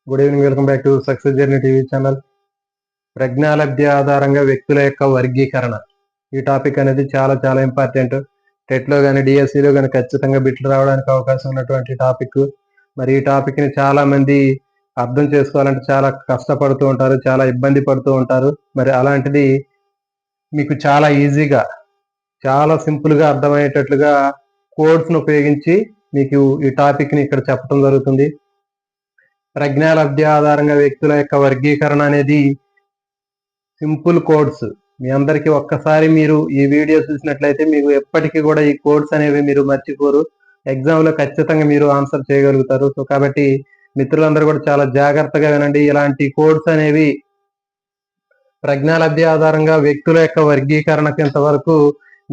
Good evening, welcome back to success journey TV channel. ప్రజ్ఞాలబ్ధి ఆధారంగా వ్యక్తుల యొక్క వర్గీకరణ, ఈ టాపిక్ అనేది చాలా చాలా ఇంపార్టెంట్. టెట్లో కానీ డిఎస్సిలో కానీ ఖచ్చితంగా బిట్లు రావడానికి అవకాశం ఉన్నటువంటి టాపిక్. మరి ఈ టాపిక్ని చాలా మంది అర్థం చేసుకోవాలంటే చాలా కష్టపడుతూ ఉంటారు, చాలా ఇబ్బంది పడుతూ ఉంటారు. మరి అలాంటిది మీకు చాలా ఈజీగా, చాలా సింపుల్గా అర్థమయ్యేటట్లుగా కోడ్స్ను ఉపయోగించి మీకు ఈ టాపిక్ని ఇక్కడ చెప్పడం జరుగుతుంది. ప్రజ్ఞాలబ్ధి ఆధారంగా వ్యక్తుల యొక్క వర్గీకరణ అనేది సింపుల్ కోడ్స్. మీ అందరికీ ఒక్కసారి మీరు ఈ వీడియో చూసినట్లయితే మీకు ఎప్పటికీ కూడా ఈ కోడ్స్ అనేవి మీరు మర్చిపోరు. ఎగ్జామ్లో ఖచ్చితంగా మీరు ఆన్సర్ చేయగలుగుతారు. సో కాబట్టి మిత్రులందరూ కూడా చాలా జాగ్రత్తగా వినండి. ఇలాంటి కోడ్స్ అనేవి ప్రజ్ఞాలబ్ధి ఆధారంగా వ్యక్తుల యొక్క వర్గీకరణకు ఇంతవరకు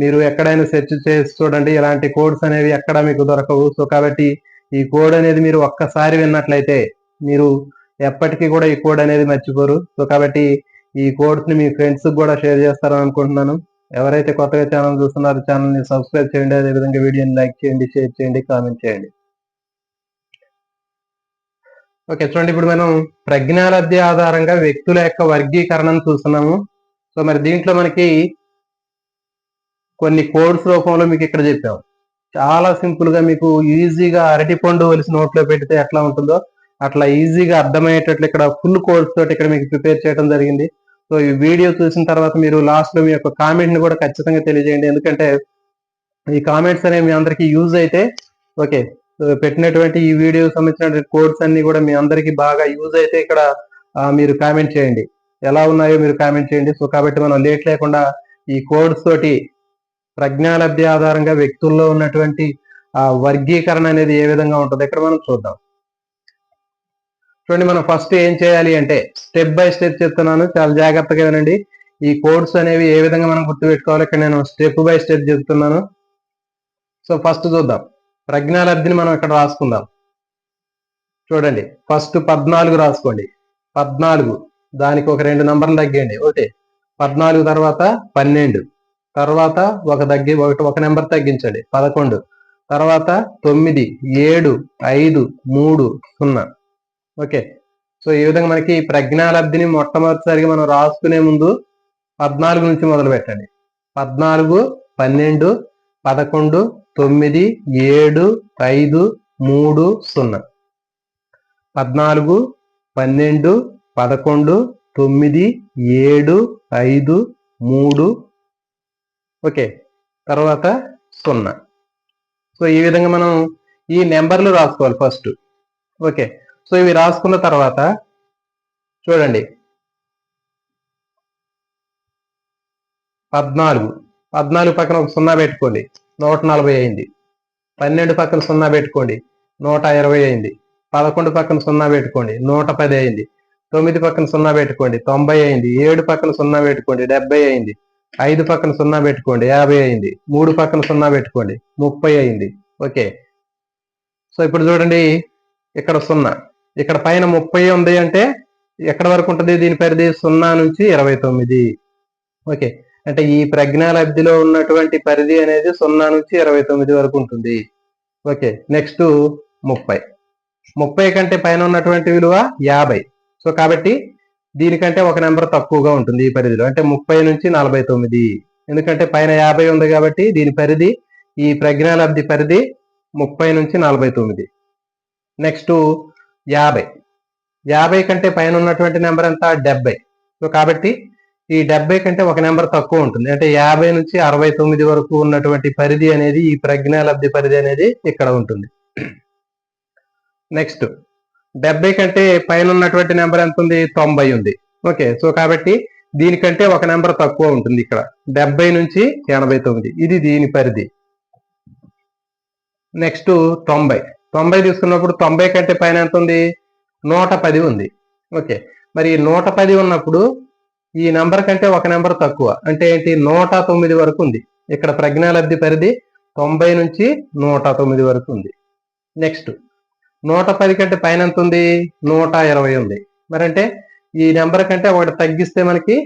మీరు ఎక్కడైనా సెర్చ్ చేసి చూడండి, ఇలాంటి కోడ్స్ అనేవి ఎక్కడ మీకు దొరకవు. సో కాబట్టి ఈ కోడ్ అనేది మీరు ఒక్కసారి విన్నట్లయితే మీరు ఎప్పటికీ కూడా ఈ కోడ్ అనేది మర్చిపోరు. సో కాబట్టి ఈ కోడ్స్ ని మీ ఫ్రెండ్స్ కూడా షేర్ చేస్తారని అనుకుంటున్నాను. ఎవరైతే కొత్తగా ఛానల్ చూస్తున్నారో ఛానల్ ని సబ్స్క్రైబ్ చేయండి, అదేవిధంగా వీడియోని లైక్ చేయండి, షేర్ చేయండి, కామెంట్ చేయండి. ఓకే, చూడండి, ఇప్పుడు మనం ప్రజ్ఞాలబ్ధి ఆధారంగా వ్యక్తుల యొక్క వర్గీకరణను చూస్తున్నాము. సో మరి దీంట్లో మనకి కొన్ని కోడ్స్ రూపంలో మీకు ఇక్కడ చెప్పాము. చాలా సింపుల్ గా మీకు ఈజీగా అరటిపండు ఒలిసి నోట్లో పెడితే ఎట్లా ఉంటుందో అట్లా ఈజీగా అర్థమయ్యేటట్లు ఇక్కడ ఫుల్ కోడ్స్ తోటి ఇక్కడ మీకు ప్రిపేర్ చేయడం జరిగింది. సో ఈ వీడియో చూసిన తర్వాత మీరు లాస్ట్ లో మీ యొక్క కామెంట్ ని కూడా ఖచ్చితంగా తెలియజేయండి, ఎందుకంటే ఈ కామెంట్స్ అనేవి మీ అందరికీ యూజ్ అయితే ఓకే. పెట్టినటువంటి ఈ వీడియో సంబంధించిన కోడ్స్ అన్ని కూడా మీ అందరికీ బాగా యూజ్ అయితే ఇక్కడ మీరు కామెంట్ చేయండి, ఎలా ఉన్నాయో మీరు కామెంట్ చేయండి. సో కాబట్టి మనం లేట్ లేకుండా ఈ కోడ్స్ తోటి ప్రజ్ఞాలబ్ధి ఆధారంగా వ్యక్తుల్లో ఉన్నటువంటి వర్గీకరణ అనేది ఏ విధంగా ఉంటుందో ఇక్కడ మనం చూద్దాం. చూడండి, మనం ఫస్ట్ ఏం చేయాలి అంటే స్టెప్ బై స్టెప్ చెప్తున్నాను, చాలా జాగ్రత్తగా వినండి. ఈ కోడ్స్ అనేవి ఏ విధంగా మనం గుర్తుపెట్టుకోవాలి ఇక్కడ నేను స్టెప్ బై స్టెప్ చెప్తున్నాను. సో ఫస్ట్ చూద్దాం, ప్రజ్ఞాలబ్ధిని మనం ఇక్కడ రాసుకుందాం. చూడండి, ఫస్ట్ 14 రాసుకోండి. 14 దానికి ఒక 2 నంబర్లు తగ్గండి. ఒకటి 14 తర్వాత 12 తర్వాత ఒక నెంబర్ తగ్గించండి 11 తర్వాత 9 7 5 3 0. ఓకే, సో ఈ విధంగా మనకి ప్రజ్ఞాలబ్ధిని మొట్టమొదటిసారిగా మనం రాసుకునే ముందు 14 నుంచి మొదలు పెట్టండి. 14 12 11 9 7 5 3 0. 14 12 11 9 7 5 3 ఓకే, తర్వాత 0. సో ఈ విధంగా మనం ఈ నెంబర్లు రాసుకోవాలి ఫస్ట్. ఓకే, సో ఇవి రాసుకున్న తర్వాత చూడండి, 14 పక్కన ఒక 0 పెట్టుకోండి, 140 అయింది. 12 పక్కన 0 పెట్టుకోండి, 120 అయింది. 11 పక్కన 0 పెట్టుకోండి, 110 అయింది. 9 పక్కన 0 పెట్టుకోండి, 90 అయింది. 7 పక్కన 0 పెట్టుకోండి, 70 అయింది. 5 పక్కన 0 పెట్టుకోండి, 50 అయింది. 3 పక్కన 0 పెట్టుకోండి, 30 అయింది. ఓకే, సో ఇప్పుడు చూడండి, ఇక్కడ 0, ఇక్కడ పైన 30 ఉంది అంటే ఎక్కడ వరకు ఉంటుంది దీని పరిధి? 0 నుంచి 29. ఓకే, అంటే ఈ ప్రజ్ఞాలబ్ధిలో ఉన్నటువంటి పరిధి అనేది 0 నుంచి 29 వరకు ఉంటుంది. ఓకే, నెక్స్ట్ 30 కంటే పైన ఉన్నటువంటి విలువ 50. సో కాబట్టి దీనికంటే ఒక నెంబర్ తక్కువగా ఉంటుంది ఈ పరిధిలో, అంటే 30 నుంచి 49. ఎందుకంటే పైన 50 ఉంది కాబట్టి దీని పరిధి, ఈ ప్రజ్ఞాలబ్ధి పరిధి 30 నుంచి 49. నెక్స్ట్ 50 కంటే పైన ఉన్నటువంటి నెంబర్ ఎంత? 70. సో కాబట్టి ఈ 70 కంటే ఒక నెంబర్ తక్కువ ఉంటుంది, అంటే 50 నుంచి 69 వరకు ఉన్నటువంటి పరిధి అనేది, ఈ ప్రజ్ఞాలబ్ధి పరిధి అనేది ఇక్కడ ఉంటుంది. నెక్స్ట్ 70 కంటే పైన ఉన్నటువంటి నెంబర్ ఎంత ఉంది? 90 ఉంది. ఓకే, సో కాబట్టి దీనికంటే ఒక నెంబర్ తక్కువ ఉంటుంది ఇక్కడ, 70 నుంచి 89. ఇది దీని పరిధి. నెక్స్ట్ 90 తీసుకున్నప్పుడు 90 కంటే పైన ఎంత ఉంది? 110 ఉంది. ఓకే, మరి 110 ఉన్నప్పుడు ఈ నెంబర్ కంటే ఒక నెంబర్ తక్కువ, అంటే ఏంటి? 109 వరకు ఉంది. ఇక్కడ ప్రజ్ఞాలబ్ధి పరిధి 90 నుంచి 109 వరకు ఉంది. నెక్స్ట్ 110 కంటే పైన ఎంత ఉంది? 120 ఉంది. మరి అంటే ఈ నెంబర్ కంటే ఒకటి తగ్గిస్తే మనకి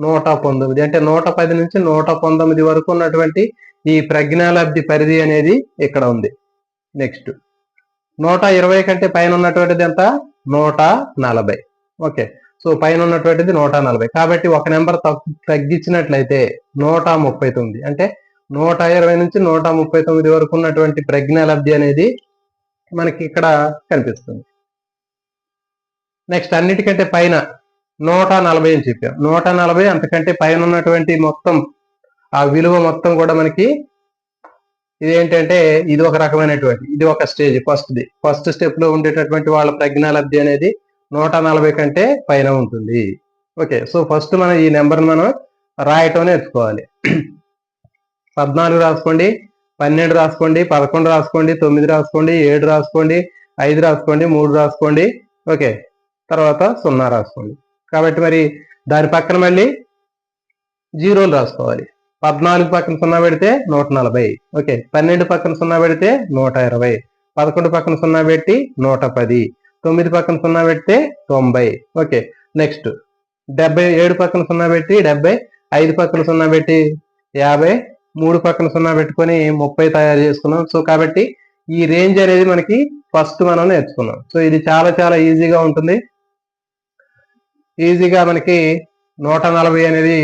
119, అంటే 110 నుంచి 119 వరకు ఉన్నటువంటి ఈ ప్రజ్ఞాలబ్ధి పరిధి అనేది ఇక్కడ ఉంది. నెక్స్ట్ 120 కంటే పైన ఉన్నటువంటిది ఎంత? 140. ఓకే, సో పైన ఉన్నటువంటిది 140. కాబట్టి ఒక నెంబర్ తగ్గించినట్లయితే 139, అంటే 120 నుంచి 139 వరకు ఉన్నటువంటి ప్రజ్ఞా లబ్ధి అనేది మనకి ఇక్కడ కనిపిస్తుంది. నెక్స్ట్ అన్నిటికంటే పైన 140 అని చెప్పాం. 140 అంతకంటే పైన ఉన్నటువంటి మొత్తం ఆ విలువ మొత్తం కూడా మనకి ఇదేంటంటే ఇది ఒక రకమైనటువంటి, ఇది ఒక స్టేజ్, ఫస్ట్ స్టెప్ లో ఉండేటటువంటి వాళ్ళ ప్రజ్ఞా లబ్ధి అనేది 140 కంటే పైన ఉంటుంది. ఓకే, సో ఫస్ట్ మనం ఈ నెంబర్ మనం రాయటం నేర్చుకోవాలి. 14 రాసుకోండి, 12 రాసుకోండి, 11 రాసుకోండి, 9 రాసుకోండి, 7 రాసుకోండి, 5 రాసుకోండి, 3 రాసుకోండి. ఓకే, తర్వాత 0 రాసుకోండి. కాబట్టి మరి దాని పక్కన మళ్ళీ జీరోలు రాసుకోవాలి. 14 పక్కన 0 పెడితే 140. ఓకే, 12 పక్కన 0 పెడితే 120, 11 పక్కన 0 పెట్టి 110, 9 పక్కన 0 పెడితే 90. ఓకే, నెక్స్ట్ 77 పక్కన 0 పెట్టి 70, 5 పక్కన 0 పెట్టి 50, 3 పక్కన 0 పెట్టుకొని 30 తయారు చేసుకున్నాం. సో కాబట్టి ఈ రేంజ్ అనేది మనకి ఫస్ట్ మనం నేర్చుకున్నాం. సో ఇది చాలా చాలా ఈజీగా ఉంటుంది. ఈజీగా మనకి 140 అనేది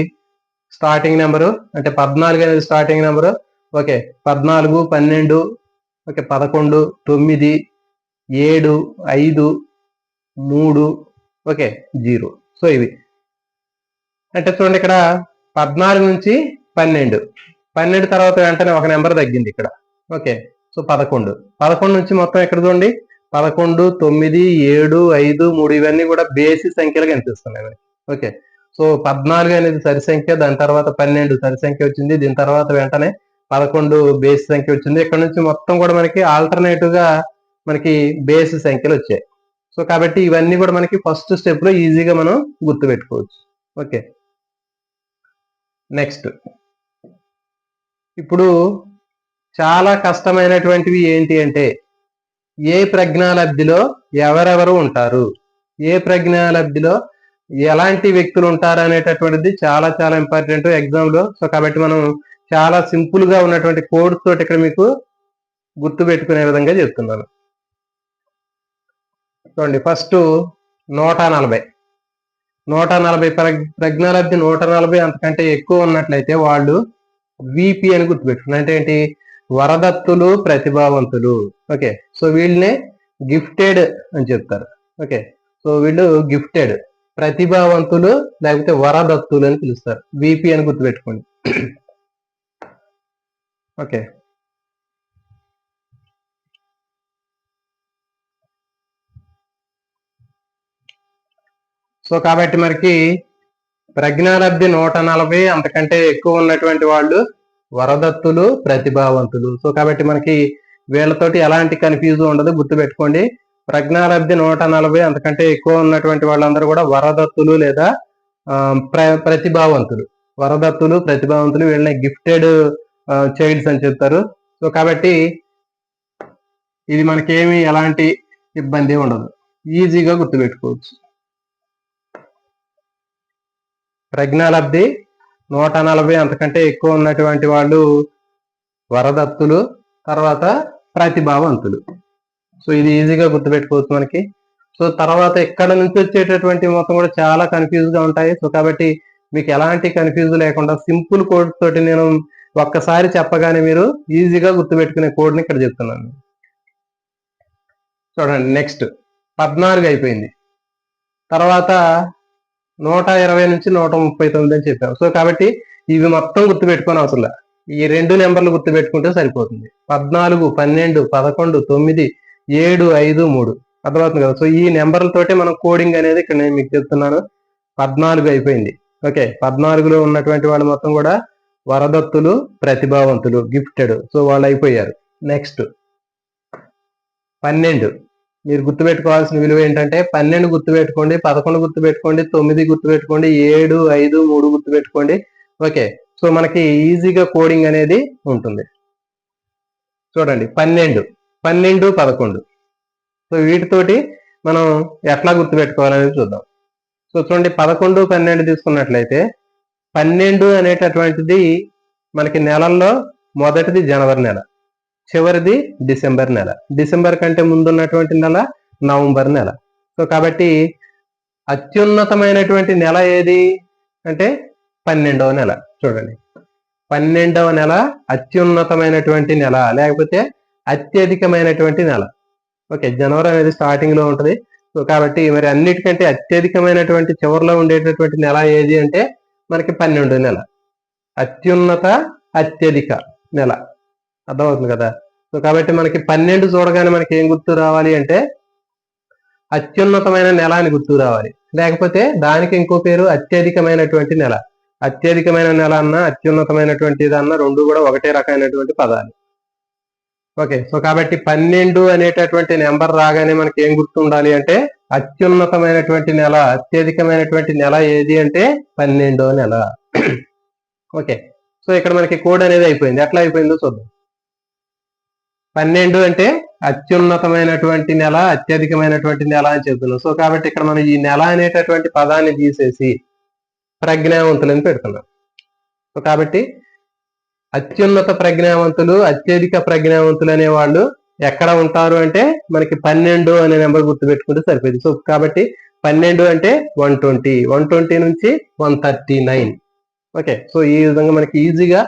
స్టార్టింగ్ నెంబరు, అంటే 14 అనేది starting number. Okay, 14, 12, okay, 11, 9, 7, 5, 3, okay, 0. So ఇవి అంటే చూడండి, ఇక్కడ 14 నుంచి 12 తర్వాత వెంటనే ఒక నెంబర్ తగ్గింది ఇక్కడ. ఓకే, సో 11 నుంచి మొత్తం ఎక్కడ చూడండి, 11, 9, 7, 5, 3 ఇవన్నీ కూడా బేసి సంఖ్యలు కనిపిస్తున్నాయి మనకి. ఓకే, సో 14 అనేది సరి సంఖ్య, దాని తర్వాత 12 సరి సంఖ్య వచ్చింది, దీని తర్వాత వెంటనే 11 బేసి సంఖ్య వచ్చింది. ఇక్కడ నుంచి మొత్తం కూడా మనకి ఆల్టర్నేటివ్ గా మనకి బేసి సంఖ్యలు వచ్చాయి. సో కాబట్టి ఇవన్నీ కూడా మనకి ఫస్ట్ స్టెప్ లో ఈజీగా మనం గుర్తు పెట్టుకోవచ్చు. ఓకే, నెక్స్ట్ ఇప్పుడు చాలా కష్టమైనటువంటివి ఏంటి అంటే, ఏ ప్రజ్ఞాలబ్ధిలో ఎవరెవరు ఉంటారు, ఏ ప్రజ్ఞాలబ్ధిలో ఎలాంటి వ్యక్తులు ఉంటారు అనేటటువంటిది చాలా చాలా ఇంపార్టెంట్ ఎగ్జామ్ లో. సో కాబట్టి మనం చాలా సింపుల్ గా ఉన్నటువంటి కోడ్స్ తోటి ఇక్కడ మీకు గుర్తు పెట్టుకునే విధంగా చెప్తున్నాను. చూడండి, ఫస్ట్ 140 ప్రజ్ఞాలబ్ధి 140 అంతకంటే ఎక్కువ ఉన్నట్లయితే వాళ్ళు విపి అని గుర్తుపెట్టుకున్నారు. అంటే ఏంటి, వరదత్తులు, ప్రతిభావంతులు. ఓకే, సో వీళ్ళనే గిఫ్టెడ్ అని చెప్తారు. ఓకే, సో వీళ్ళు గిఫ్టెడ్, ప్రతిభావంతులు లేకపోతే వరదత్తులు అని పిలుస్తారు. విపి అని గుర్తుపెట్టుకోండి. ఓకే, సో కాబట్టి మనకి ప్రజ్ఞాలబ్ధి 140 అంతకంటే ఎక్కువ ఉన్నటువంటి వాళ్ళు వరదత్తులు, ప్రతిభావంతులు. సో కాబట్టి మనకి వీళ్ళతోటి ఎలాంటి కన్ఫ్యూజ్ ఉండదు, గుర్తుపెట్టుకోండి. ప్రజ్ఞాలబ్ధి 140 అంతకంటే ఎక్కువ ఉన్నటువంటి వాళ్ళందరూ కూడా వరదత్తులు లేదా ప్రతిభావంతులు. వరదత్తులు, ప్రతిభావంతులు వీళ్ళని గిఫ్టెడ్ చైల్డ్స్ అని చెప్తారు. సో కాబట్టి ఇది మనకేమి ఎలాంటి ఇబ్బంది ఉండదు, ఈజీగా గుర్తుపెట్టుకోవచ్చు. ప్రజ్ఞాలబ్ధి 140 అంతకంటే ఎక్కువ ఉన్నటువంటి వాళ్ళు వరదత్తులు, తర్వాత ప్రతిభావంతులు. సో ఇది ఈజీగా గుర్తుపెట్టుకోవచ్చు మనకి. సో తర్వాత ఇక్కడ నుంచి వచ్చేటటువంటి మొత్తం కూడా చాలా కన్ఫ్యూజ్ గా ఉంటాయి. సో కాబట్టి మీకు ఎలాంటి కన్ఫ్యూజ్ లేకుండా సింపుల్ కోడ్ తోటి నేను ఒక్కసారి చెప్పగానే మీరు ఈజీగా గుర్తుపెట్టుకునే కోడ్ని ఇక్కడ చెప్తున్నాను. చూడండి, నెక్స్ట్ 14 అయిపోయింది, తర్వాత 120 నుంచి 139 అని చెప్పాము. సో కాబట్టి ఇవి మొత్తం గుర్తుపెట్టుకోని అవసరం, ఈ 2 నెంబర్లు గుర్తుపెట్టుకుంటే సరిపోతుంది. 14, 12, 11, 9, 7, 5, 3 అర్థమవుతుంది కదా. సో ఈ నెంబర్లతోటే మనం కోడింగ్ అనేది ఇక్కడ నేను మీకు చెప్తున్నాను. 14 అయిపోయింది. ఓకే, 14లో ఉన్నటువంటి వాళ్ళు మొత్తం కూడా వరదత్తులు, ప్రతిభావంతులు, గిఫ్టెడ్. సో వాళ్ళు అయిపోయారు. నెక్స్ట్ 12 మీరు గుర్తుపెట్టుకోవాల్సిన విలువ ఏంటంటే 12 గుర్తుపెట్టుకోండి, 11 గుర్తుపెట్టుకోండి, 9 గుర్తుపెట్టుకోండి, 7, 5, 3 గుర్తుపెట్టుకోండి. ఓకే, సో మనకి ఈజీగా కోడింగ్ అనేది ఉంటుంది. చూడండి, 12, 11. సో వీటితోటి మనం ఎట్లా గుర్తుపెట్టుకోవాలనేది చూద్దాం. సో చూడండి, 11, 12 తీసుకున్నట్లయితే 12 అనేటటువంటిది మనకి నెలల్లో మొదటిది జనవరి నెల, చివరిది డిసెంబర్ నెల. డిసెంబర్ కంటే ముందు ఉన్నటువంటి నెల నవంబర్ నెల. సో కాబట్టి అత్యున్నతమైనటువంటి నెల ఏది అంటే 12వ నెల. చూడండి, 12వ నెల అత్యున్నతమైనటువంటి నెల, లేకపోతే అత్యధికమైనటువంటి నెల. ఓకే, జనవరి అనేది స్టార్టింగ్ లో ఉంటది. సో కాబట్టి మరి అన్నిటికంటే అత్యధికమైనటువంటి చివరిలో ఉండేటటువంటి నెల ఏది అంటే మనకి 12వ నెల. అత్యున్నత అత్యధిక నెల, అర్థమవుతుంది కదా. సో కాబట్టి మనకి 12 చూడగానే మనకి ఏం గుర్తు రావాలి అంటే అత్యున్నతమైన నెల అని గుర్తు రావాలి, లేకపోతే దానికి ఇంకో పేరు అత్యధికమైనటువంటి నెల. అత్యధికమైన నెల అన్న అత్యున్నతమైనటువంటి అన్న రెండు కూడా ఒకటే రకమైనటువంటి పదాలు. ఓకే, సో కాబట్టి 12 అనేటటువంటి నెంబర్ రాగానే మనకి ఏం గుర్తు ఉండాలి అంటే అత్యున్నతమైనటువంటి నెల, అత్యధికమైనటువంటి నెల ఏది అంటే 12వ నెల. ఓకే, సో ఇక్కడ మనకి కోడ్ అనేది అయిపోయింది. ఎట్లా అయిపోయిందో చూద్దాం. 12 అంటే అత్యున్నతమైనటువంటి నెల, అత్యధికమైనటువంటి నెల అని చెప్తున్నాం. సో కాబట్టి ఇక్కడ మనం ఈ నెల అనేటటువంటి పదాన్ని తీసేసి ప్రజ్ఞావంతులని పెడుతున్నాం. సో కాబట్టి అత్యున్నత ప్రజ్ఞావంతులు, అత్యధిక ప్రజ్ఞావంతులు అనే వాళ్ళు ఎక్కడ ఉంటారు అంటే మనకి 12 అనే నెంబర్ గుర్తు పెట్టుకుంటే సరిపోయింది. సో కాబట్టి 12 అంటే 120, 120 నుంచి 139. ఓకే, సో ఈ విధంగా మనకి ఈజీగా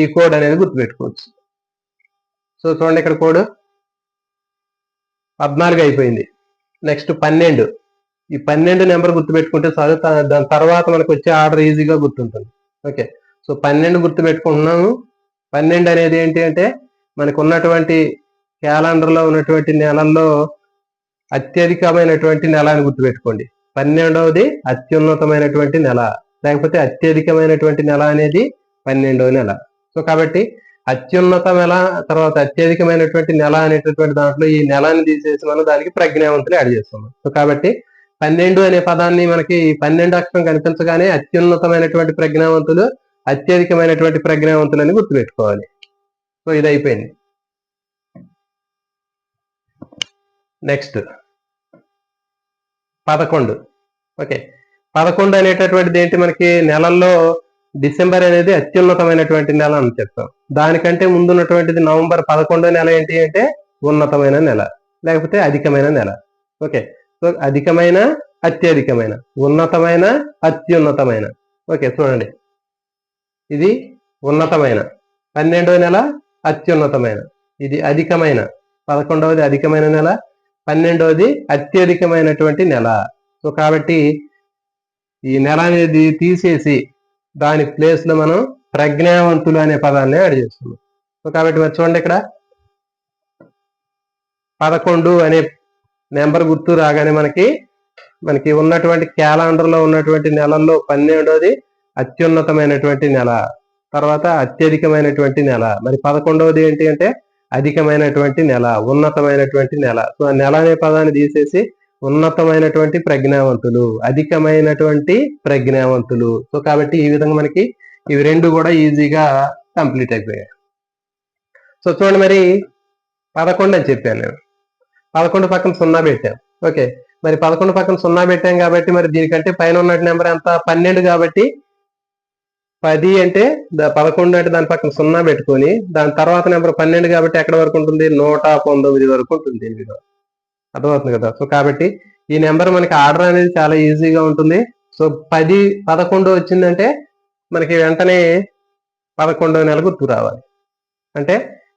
ఈ కోడ్ అనేది గుర్తుపెట్టుకోవచ్చు. సో చూడండి, ఇక్కడ కోడ్ 14 అయిపోయింది. నెక్స్ట్ 12. ఈ 12 నెంబర్ గుర్తుపెట్టుకుంటే చాలు, దాని తర్వాత మనకు వచ్చే ఆర్డర్ ఈజీగా గుర్తుంటుంది. Okay, so 12 గుర్తుపెట్టుకుంటున్నాము. 12 అనేది ఏంటి అంటే మనకు ఉన్నటువంటి క్యాలెండర్లో ఉన్నటువంటి నెలల్లో అత్యధికమైనటువంటి నెల అని గుర్తుపెట్టుకోండి. 12వది అత్యున్నతమైనటువంటి నెల, లేకపోతే అత్యధికమైనటువంటి నెల అనేది 12వ నెల. సో కాబట్టి అత్యున్నత నెల తర్వాత అత్యధికమైనటువంటి నెల అనేటటువంటి దాంట్లో ఈ నెలని తీసేసి మనం దానికి ప్రజ్ఞావంతులు యాడ్ చేస్తున్నాం. సో కాబట్టి 12 అనే పదాన్ని మనకి 12 అక్షరం కనిపించగానే అత్యున్నతమైనటువంటి ప్రజ్ఞావంతులు, అత్యధికమైనటువంటి ప్రజ్ఞావంతులు అని గుర్తుపెట్టుకోవాలి. సో ఇది అయిపోయింది. నెక్స్ట్ 11. ఓకే, 11 అనేటటువంటిది ఏంటి, మనకి నెలల్లో డిసెంబర్ అనేది అత్యున్నతమైనటువంటి నెల అని చెప్తాం. దానికంటే ముందున్నటువంటిది నవంబర్ 11వ నెల ఏంటి అంటే ఉన్నతమైన నెల, లేకపోతే అధికమైన నెల. ఓకే, సో అధికమైన, అత్యధికమైన, ఉన్నతమైన, అత్యున్నతమైన. ఓకే, చూడండి, ఇది ఉన్నతమైన, 12వ నెల అత్యున్నతమైన, ఇది అధికమైన, 11వది అధికమైన నెల, 12వది అత్యధికమైనటువంటి నెల. సో కాబట్టి ఈ నెల అనేది తీసేసి దాని ప్లేస్ లో మనం ప్రజ్ఞావంతులు అనే పదాన్ని యాడ్ చేస్తున్నాం. సో కాబట్టి మరి చూడండి, ఇక్కడ 11 అనే నెంబర్ గుర్తు రాగానే మనకి ఉన్నటువంటి క్యాలెండర్ లో ఉన్నటువంటి నెలల్లో 12వది అత్యున్నతమైనటువంటి నెల, తర్వాత అత్యధికమైనటువంటి నెల. మరి 11వది ఏంటి అంటే అధికమైనటువంటి నెల, ఉన్నతమైనటువంటి నెల. సో ఆ నెల అనే పదాన్ని తీసేసి ఉన్నతమైనటువంటి ప్రజ్ఞావంతులు, అధికమైనటువంటి ప్రజ్ఞావంతులు. సో కాబట్టి ఈ విధంగా మనకి ఇవి రెండు కూడా ఈజీగా కంప్లీట్ అయిపోయాయి. సో చూడండి, మరి 11 అని చెప్పాను నేను, 11 పక్కన 0 పెట్టాం. ఓకే, మరి 11 పక్కన 0 పెట్టాం కాబట్టి మరి దీనికంటే పైన ఉన్న నెంబర్ ఎంత, 12 కాబట్టి 10 అంటే 11 అంటే దాని పక్కన 0 పెట్టుకొని దాని తర్వాత నెంబర్ 12 కాబట్టి ఎక్కడ వరకు ఉంటుంది, 119 వరకు ఉంటుంది దీని విలువ. అర్థమవుతుంది కదా. సో కాబట్టి ఈ నెంబర్ మనకి ఆర్డర్ అనేది చాలా ఈజీగా ఉంటుంది. సో 10, 11 వచ్చిందంటే మనకి వెంటనే 11వ నెల గుర్తు రావాలి. అంటే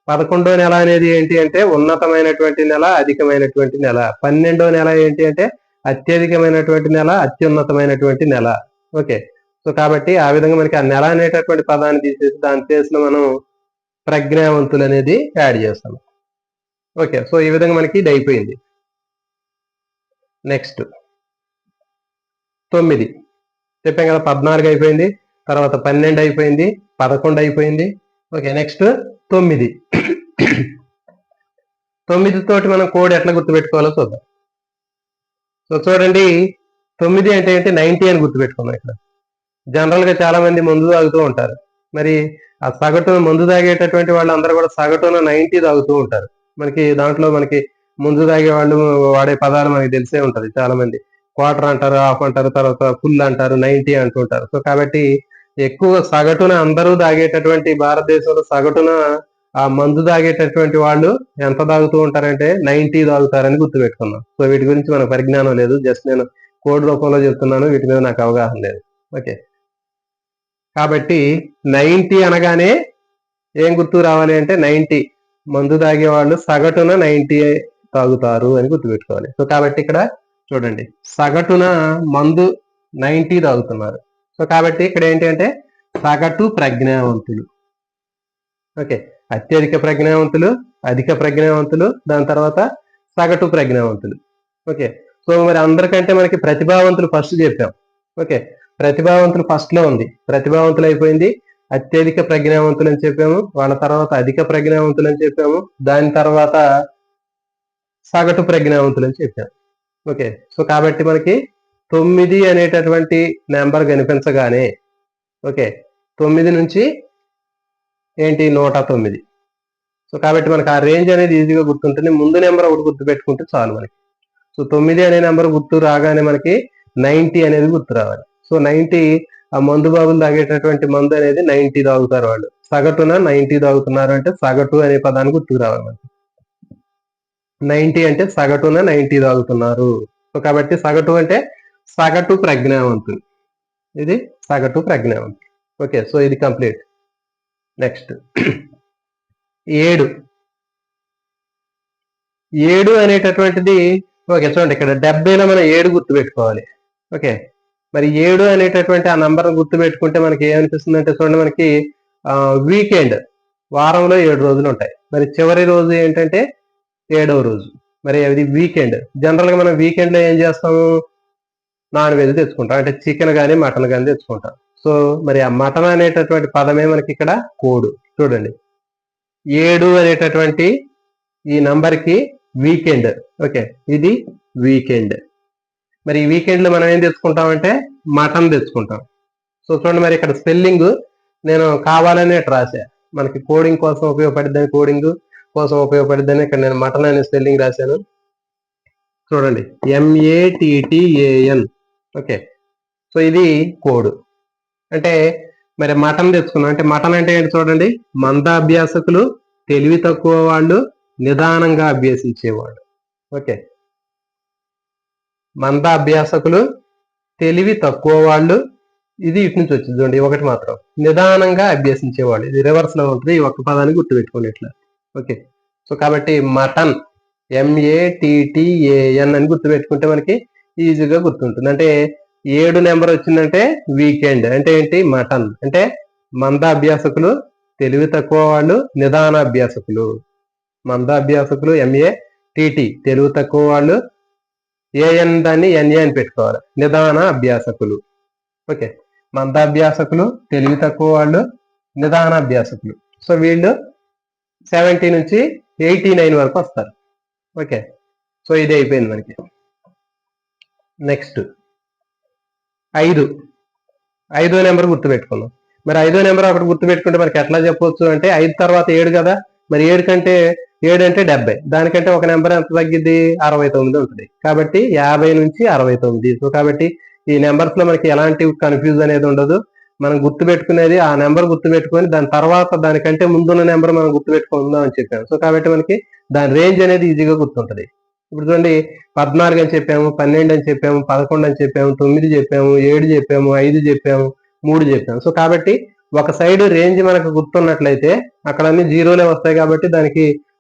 11వ నెల అనేది ఏంటి అంటే ఉన్నతమైనటువంటి నెల, అధికమైనటువంటి నెల. 12వ నెల ఏంటి అంటే అత్యధికమైనటువంటి నెల, అత్యున్నతమైనటువంటి నెల. ఓకే, సో కాబట్టి ఆ విధంగా మనకి ఆ నెల అనేటటువంటి పదాన్ని తీసేసి దాని ప్లేస్ లో మనం ప్రజ్ఞావంతులు అనేది యాడ్ చేస్తాం. ఓకే, సో ఈ విధంగా మనకి ఇది అయిపోయింది. నెక్స్ట్ 9 చెప్పాం కదా, 14 అయిపోయింది, తర్వాత 12 అయిపోయింది, 11 అయిపోయింది. Okay, next 9. 9 తోటి మనం కోడ్ ఎట్లా గుర్తుపెట్టుకోవాలో చూద్దాం. సో చూడండి, 9 అంటే ఏంటి, 90 అని గుర్తుపెట్టుకున్నాం. ఇక్కడ జనరల్ గా చాలా మంది మందు తాగుతూ ఉంటారు. మరి ఆ సగటున మందు తాగేటటువంటి వాళ్ళందరూ కూడా సగటున 90 తాగుతూ ఉంటారు. మనకి దాంట్లో మనకి ముందు తాగే వాళ్ళు వాడే పదాలు మనకి తెలిసే ఉంటది. చాలా మంది క్వార్టర్ అంటారు, హాఫ్ అంటారు, తర్వాత ఫుల్ అంటారు, 90 అంటుంటారు. సో కాబట్టి ఎక్కువ సగటున అందరూ తాగేటటువంటి భారతదేశంలో సగటున ఆ మందు తాగేటటువంటి వాళ్ళు ఎంత తాగుతూ ఉంటారంటే 90 తాగుతారని గుర్తుపెట్టుకున్నాం. సో వీటి గురించి మనకు పరిజ్ఞానం లేదు. జస్ట్ నేను కోడ్ రూపంలో చెప్తున్నాను. వీటి మీద నాకు అవగాహన లేదు. ఓకే, కాబట్టి 90 అనగానే ఏం గుర్తు రావాలి అంటే 90 మందు తాగే వాళ్ళు సగటున 90 తాగుతారు అని గుర్తుపెట్టుకోవాలి. సో కాబట్టి ఇక్కడ చూడండి, సగటున మందు 90 తాగుతున్నారు. సో కాబట్టి ఇక్కడ ఏంటి అంటే సగటు ప్రజ్ఞావంతులు. ఓకే, అత్యధిక ప్రజ్ఞావంతులు, అధిక ప్రజ్ఞావంతులు, దాని తర్వాత సగటు ప్రజ్ఞావంతులు. ఓకే, సో మరి అందరికంటే మనకి ప్రతిభావంతులు ఫస్ట్ చెప్పాం. ఓకే, ప్రతిభావంతులు ఫస్ట్ లో ఉంది, ప్రతిభావంతులు అయిపోయింది. అత్యధిక ప్రజ్ఞావంతులు అని చెప్పాము, వాళ్ళ తర్వాత అధిక ప్రజ్ఞావంతులు అని చెప్పాము, దాని తర్వాత సగటు ప్రజ్ఞావంతులు అని చెప్పాము. ఓకే, సో కాబట్టి మనకి 9 అనేటటువంటి నెంబర్ కనిపించగానే, ఓకే, 9 నుంచి ఏంటి 109. సో కాబట్టి మనకి ఆ రేంజ్ అనేది ఈజీగా గుర్తుంటుంది. ముందు నెంబర్ ఒకటి గుర్తు పెట్టుకుంటే చాలు మనకి. సో 9 అనే నెంబర్ గుర్తు రాగానే మనకి 90 అనేది గుర్తు రావాలి. సో 90 ఆ మందు బాబులు తాగేటటువంటి మందు అనేది 90 తాగుతారు వాళ్ళు. సగటున 90 తాగుతున్నారు అంటే సగటు అనే పదాన్ని గుర్తుకు రావాలి మనకి. 90 అంటే సగటున 90 తాగుతున్నారు. సో కాబట్టి సగటు అంటే సగటు ప్రజ్ఞావంతులు. ఇది సగటు ప్రజ్ఞావంతులు. ఓకే, సో ఇది కంప్లీట్. నెక్స్ట్ 7. 7 అనేటటువంటిది, ఓకే చూడండి ఇక్కడ 70లో మనం 7 గుర్తు పెట్టుకోవాలి. ఓకే, మరి 7 అనేటటువంటి ఆ నంబర్ గుర్తు పెట్టుకుంటే మనకి ఏమనిపిస్తుంది అంటే చూడండి, మనకి వీకెండ్, వారంలో 7 రోజులు ఉంటాయి. మరి చివరి రోజు ఏంటంటే 7వ రోజు. మరి అది వీకెండ్. జనరల్ గా మనం వీకెండ్ లో ఏం చేస్తాము, నాన్ వెజ్ తెచ్చుకుంటాం, అంటే చికెన్ కానీ మటన్ కానీ తెచ్చుకుంటాం. సో మరి ఆ మటన్ అనేటటువంటి పదమే మనకి ఇక్కడ కోడ్. చూడండి, 7 అనేటటువంటి ఈ నంబర్ కి వీకెండ్. ఓకే, ఇది వీకెండ్. మరి ఈ వీకెండ్ లో మనం ఏం తెచ్చుకుంటామంటే మటన్ తెచ్చుకుంటాం. సో చూడండి, మరి ఇక్కడ స్పెల్లింగ్ నేను కావాలనే రాసా, మనకి కోడింగ్ కోసం ఉపయోగపడిద్దని, కోడింగ్ కోసం ఉపయోగపడిద్దని ఇక్కడ నేను మటన్ అనే స్పెల్లింగ్ రాశాను. చూడండి, MATTAN. ఓకే, సో ఇది కోడ్. అంటే మరి మటన్ తెచ్చుకున్నాం అంటే మటన్ అంటే ఏంటి చూడండి, మందాభ్యాసకులు, తెలివి తక్కువ వాళ్ళు, నిదానంగా అభ్యసించేవాళ్ళు. ఓకే, మందాభ్యాసకులు, తెలివి తక్కువ వాళ్ళు, ఇది ఇటు నుంచి వచ్చింది చూడండి, ఒకటి మాత్రం నిదానంగా అభ్యసించేవాళ్ళు. ఇది రివర్స్ లో ఉంటుంది. ఈ ఒక్క పదాన్ని గుర్తుపెట్టుకోండి ఇట్లా. ఓకే, సో కాబట్టి మటన్ MATTAN అని గుర్తుపెట్టుకుంటే మనకి ఈజీగా గుర్తుంటుంది. అంటే 7 నెంబర్ వచ్చిందంటే వీకెండ్ అంటే ఏంటి, మటన్. అంటే మందాభ్యాసకులు, తెలివి తక్కువ వాళ్ళు, నిదాన అభ్యాసకులు. మందాభ్యాసకులు MATT, తెలివి తక్కువ వాళ్ళు, AN దాన్ని NA అని పెట్టుకోవాలి, నిదాన అభ్యాసకులు. ఓకే, మందాభ్యాసకులు, తెలివి తక్కువ వాళ్ళు, నిదాన అభ్యాసకులు. సో వీళ్ళు 70 నుంచి 89 వరకు వస్తారు. ఓకే, సో ఇది అయిపోయింది మనకి. నెక్స్ట్ 5 నెంబర్ గుర్తు పెట్టుకున్నాం. మరి 5వ నెంబర్ ఒకటి గుర్తు పెట్టుకుంటే మనకి ఎట్లా చెప్పవచ్చు అంటే 5 తర్వాత 7 కదా, మరి 7 కంటే 7 అంటే 70, దానికంటే ఒక నెంబర్ ఎంత తగ్గిద్ది, 69 ఉంటుంది. కాబట్టి 50 నుంచి 69. సో కాబట్టి ఈ నెంబర్స్ లో మనకి ఎలాంటి కన్ఫ్యూజ్ అనేది ఉండదు. మనం గుర్తు పెట్టుకునేది ఆ నెంబర్ గుర్తు పెట్టుకొని దాని తర్వాత దానికంటే ముందున్న నెంబర్ మనం గుర్తు పెట్టుకుందాం అని చెప్పాము. సో కాబట్టి మనకి దాని రేంజ్ అనేది ఈజీగా గుర్తుంటది. ఇప్పుడు చూడండి, 14 అని చెప్పాము, 12 అని చెప్పాము, 11 అని చెప్పాము, 9 చెప్పాము, 7 చెప్పాము, 5 చెప్పాము, 3 చెప్పాము. సో కాబట్టి ఒక సైడ్ రేంజ్ మనకు గుర్తున్నట్లయితే అక్కడ అన్ని జీరోలే వస్తాయి. కాబట్టి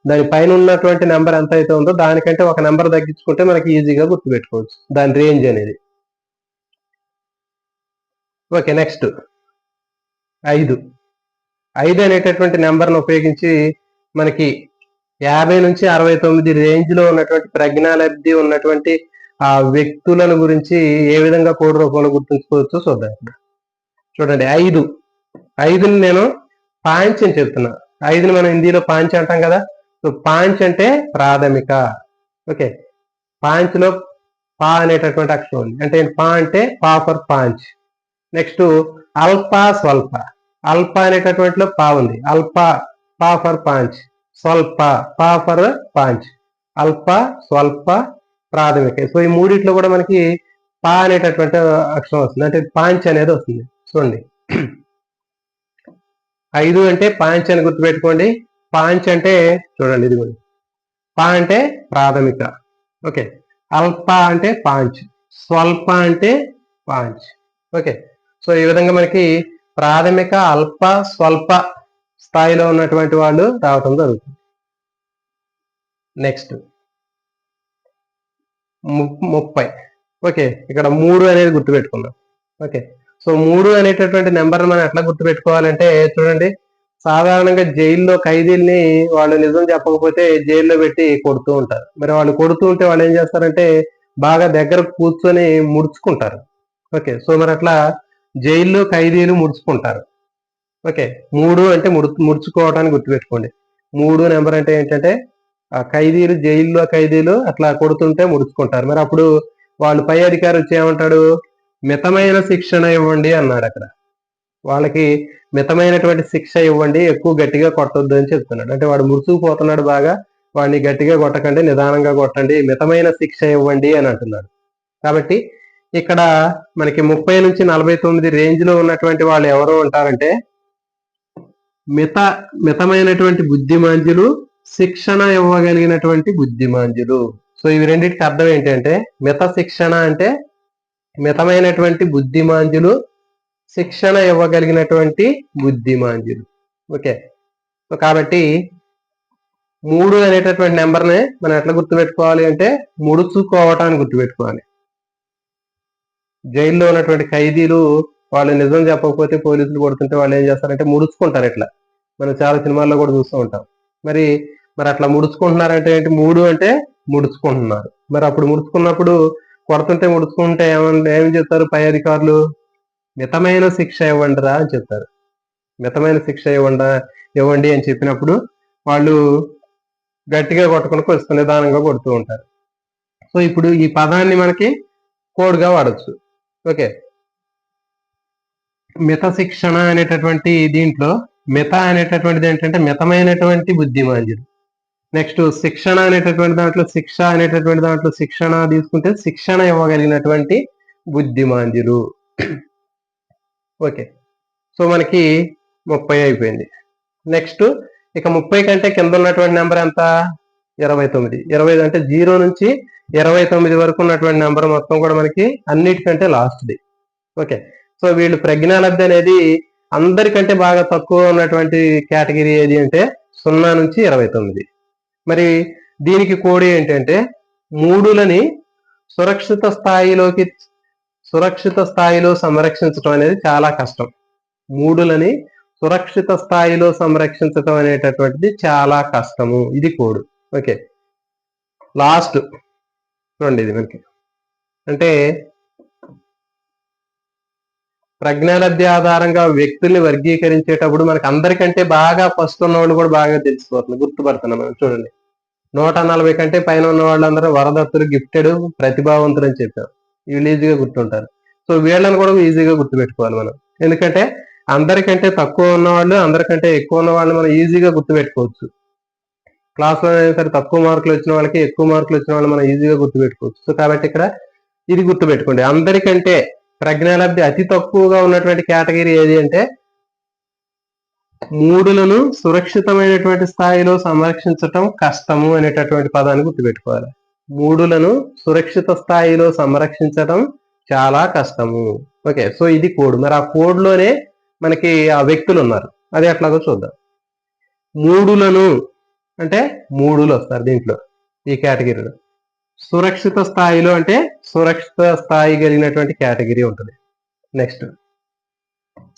దాని పైన ఉన్నటువంటి నెంబర్ ఎంత అయితే ఉందో దానికంటే ఒక నెంబర్ తగ్గించుకుంటే మనకి ఈజీగా గుర్తు పెట్టుకోవచ్చు దాని రేంజ్ అనేది. ఓకే, నెక్స్ట్ 5 అనేటటువంటి నెంబర్ను ఉపయోగించి మనకి 50 నుంచి 69 రేంజ్ లో ఉన్నటువంటి ప్రజ్ఞాలబ్ధి ఉన్నటువంటి ఆ వ్యక్తులను గురించి ఏ విధంగా కోడ్ రూపంలో గుర్తుంచుకోవచ్చో చూద్దాం. చూడండి, 5ని నేను పాంచ్ అని చెప్తున్నా. 5ని మనం హిందీలో పాంచ్ అంటాం కదా. సో పాంచ్ అంటే ప్రాథమిక. ఓకే, పాంచ్ లో పా అనేటటువంటి అక్షరం ఉంది. అంటే పా అంటే పా ఫర్ పాంచ్. నెక్స్ట్ అల్ప, స్వల్ప. అల్ప అనేటటువంటిలో పా ఉంది, అల్ప పా ఫర్ పాంచ్, స్వల్ప పా ఫర్ పాంచ్, అల్ప, స్వల్ప, ప్రాథమిక. సో ఈ మూడిట్లో కూడా మనకి పా అనేటటువంటి అక్షరం వస్తుంది, అంటే పాంచ్ అనేది వస్తుంది. చూడండి, 5 అంటే పాంచ్ అని గుర్తుపెట్టుకోండి. పాంచ్ అంటే చూడండి ఇది పా అంటే ప్రాథమిక. ఓకే, అల్ప అంటే పాంచ్, స్వల్ప అంటే పాంచ్. ఓకే, సో ఈ విధంగా మనకి ప్రాథమిక, అల్ప, స్వల్ప స్థాయిలో ఉన్నటువంటి వాళ్ళు రావటం జరుగుతుంది. నెక్స్ట్ 30. ఓకే, ఇక్కడ 3 అనేది గుర్తుపెట్టుకున్నాం. ఓకే, సో 3 అనేటటువంటి నెంబర్ మనం ఎట్లా గుర్తుపెట్టుకోవాలంటే చూడండి, సాధారణంగా జైల్లో ఖైదీల్ని వాళ్ళు నిజం చెప్పకపోతే జైల్లో పెట్టి కొడుతూ ఉంటారు. మరి వాళ్ళు కొడుతూ ఉంటే వాళ్ళు ఏం చేస్తారంటే బాగా దగ్గర కూర్చొని ముడుచుకుంటారు. ఓకే, సో మరి అట్లా జైల్లో ఖైదీలు ముడుచుకుంటారు. ఓకే, 3 అంటే ముడుచుకోవడానికి గుర్తుపెట్టుకోండి. 3 నెంబర్ అంటే ఏంటంటే ఆ ఖైదీలు, జైల్లో ఖైదీలు అట్లా కొడుతుంటే ముడుచుకుంటారు. మరి అప్పుడు వాళ్ళు పై అధికారి వచ్చి ఏమంటాడు, మితమైన శిక్షణ ఇవ్వండి అన్నాడు. అక్కడ వాళ్ళకి మితమైనటువంటి శిక్ష ఇవ్వండి, ఎక్కువ గట్టిగా కొట్టొద్దు అని చెప్తున్నాడు. అంటే వాడు ముడుచుకుపోతున్నాడు బాగా, వాడిని గట్టిగా కొట్టకండి, నిదానంగా కొట్టండి, మితమైన శిక్ష ఇవ్వండి అని అంటున్నాడు. కాబట్టి ఇక్కడ మనకి 30 నుంచి 49 రేంజ్ లో ఉన్నటువంటి వాళ్ళు ఎవరు ఉంటారంటే మితమైనటువంటి బుద్ధిమాంద్యులు, శిక్షణ ఇవ్వగలిగినటువంటి బుద్ధిమాంద్యులు. సో ఇవి రెండింటికి అర్థం ఏంటంటే మిత శిక్షణ అంటే మితమైనటువంటి బుద్ధిమాంద్యులు, శిక్షణ ఇవ్వగలిగినటువంటి బుద్ధిమాంద్యులు. ఓకే, సో కాబట్టి 3 అనేటటువంటి నెంబర్ని మనం ఎట్లా గుర్తుపెట్టుకోవాలి అంటే ముడుచుకోవటాన్ని గుర్తుపెట్టుకోవాలి. జైల్లో ఉన్నటువంటి ఖైదీలు వాళ్ళు నిజం చెప్పకపోతే పోలీసులు కొడుతుంటే వాళ్ళు ఏం చేస్తారంటే ముడుచుకుంటారు. ఇట్లా మనం చాలా సినిమాల్లో కూడా చూస్తూ ఉంటాం. మరి అట్లా ముడుచుకుంటున్నారంటే ఏంటి, 3 అంటే ముడుచుకుంటున్నారు. మరి అప్పుడు ముడుచుకున్నప్పుడు కొడుతుంటే ముడుచుకుంటే ఏం చెప్తారు పై అధికారులు, మితమైన శిక్ష ఇవ్వండి రా అని చెప్తారు. మితమైన శిక్ష ఇవ్వండి అని చెప్పినప్పుడు వాళ్ళు గట్టిగా కొట్టకుండా కొంచెం నిదానంగా కొడుతూ ఉంటారు. సో ఇప్పుడు ఈ పదాన్ని మనకి కోడ్గా వాడచ్చు. ఓకే, మిత శిక్షణ అనేటటువంటి దీంట్లో మిత అనేటటువంటిది ఏంటంటే మితమైనటువంటి బుద్ధిమాంద్యులు. నెక్స్ట్ శిక్షణ అనేటటువంటి దాంట్లో శిక్ష అనేటటువంటి దాంట్లో శిక్షణ తీసుకుంటే శిక్షణ ఇవ్వగలిగినటువంటి బుద్ధిమాంద్యులు. ఓకే, సో మనకి 30 అయిపోయింది. నెక్స్ట్ ఇక 30 కంటే కింద ఉన్నటువంటి నెంబర్ ఎంత, 29. 20 అంటే 0 నుంచి 29 వరకు ఉన్నటువంటి నెంబర్ మొత్తం కూడా మనకి అన్నిటికంటే లాస్ట్ది. ఓకే, సో వీళ్ళు ప్రజ్ఞాలబ్ధి అనేది అందరికంటే బాగా తక్కువ ఉన్నటువంటి కేటగిరీ ఏది అంటే 0 నుంచి 29. మరి దీనికి కోడ్ ఏంటంటే 3లని సురక్షిత స్థాయిలో సంరక్షించడం అనేది చాలా కష్టం. 3లని సురక్షిత స్థాయిలో సంరక్షించడం అనేటటువంటిది చాలా కష్టము. ఇది కోడ్. ఓకే, లాస్ట్ చూడండి, ఇది మనకి అంటే ప్రజ్ఞాలబ్ధి ఆధారంగా వ్యక్తుల్ని వర్గీకరించేటప్పుడు మనకి అందరికంటే బాగా ఫస్ట్ ఉన్న వాళ్ళు కూడా బాగా తెలిసిపోతుంది, గుర్తుపడుతున్నాం మనం. చూడండి, 140 కంటే పైన ఉన్న వాళ్ళందరూ వరదత్తులు, గిఫ్టెడ్, ప్రతిభావంతులు అని చెప్పాం. వీళ్ళు ఈజీగా గుర్తుంటారు. సో వీళ్ళని కూడా ఈజీగా గుర్తుపెట్టుకోవాలి మనం. ఎందుకంటే అందరికంటే తక్కువ ఉన్నవాళ్ళు, అందరికంటే ఎక్కువ ఉన్న వాళ్ళు మనం ఈజీగా గుర్తుపెట్టుకోవచ్చు. క్లాస్లో సరే తక్కువ మార్కులు వచ్చిన వాళ్ళకి, ఎక్కువ మార్కులు వచ్చిన వాళ్ళు మనం ఈజీగా గుర్తుపెట్టుకోవచ్చు. సో కాబట్టి ఇక్కడ ఇది గుర్తుపెట్టుకోండి, అందరికంటే ప్రజ్ఞాలబ్ధి అతి తక్కువగా ఉన్నటువంటి కేటగిరీ ఏది అంటే 3లను సురక్షితమైనటువంటి స్థాయిలో సంరక్షించటం కష్టము అనేటటువంటి పదాన్ని గుర్తుపెట్టుకోవాలి. 3లను సురక్షిత స్థాయిలో సంరక్షించటం చాలా కష్టము. ఓకే, సో ఇది కోడ్. మరి ఆ కోడ్ లోనే మనకి ఆ వ్యక్తులు ఉన్నారు, అది ఎట్లాగో చూద్దాం. 3లను అంటే 3లు వస్తారు దీంట్లో, ఈ కేటగిరీలో. సురక్షిత స్థాయిలో అంటే సురక్షిత స్థాయి కలిగినటువంటి కేటగిరీ ఉంటుంది. నెక్స్ట్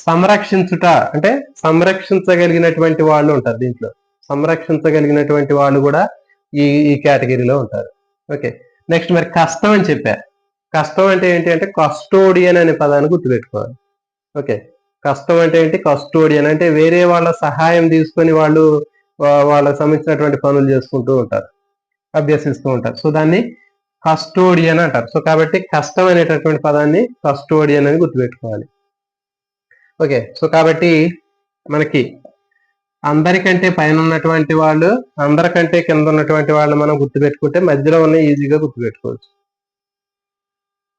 సంరక్షించుట అంటే సంరక్షించగలిగినటువంటి వాళ్ళు ఉంటారు దీంట్లో. సంరక్షించగలిగినటువంటి వాళ్ళు కూడా ఈ కేటగిరీలో ఉంటారు. ఓకే, నెక్స్ట్ మరి కష్టం అని చెప్పా. కష్టం అంటే ఏంటి అంటే కస్టోడియన్ అనే పదాన్ని గుర్తుపెట్టుకోవాలి. ఓకే, కష్టం అంటే ఏంటి, కస్టోడియన్ అంటే వేరే వాళ్ళ సహాయం తీసుకొని వాళ్ళు వాళ్ళకి సంబంధించినటువంటి పనులు చేసుకుంటూ ఉంటారు, అభ్యసిస్తూ ఉంటారు. సో దాన్ని కస్టోడియన్ అంటారు. సో కాబట్టి కష్టం అనేటటువంటి పదాన్ని కస్టోడియన్ అని గుర్తుపెట్టుకోవాలి. ఓకే, సో కాబట్టి మనకి అందరికంటే పైన ఉన్నటువంటి వాళ్ళు, అందరికంటే కింద ఉన్నటువంటి వాళ్ళు మనం గుర్తుపెట్టుకుంటే మధ్యలో ఉన్న ఈజీగా గుర్తుపెట్టుకోవచ్చు.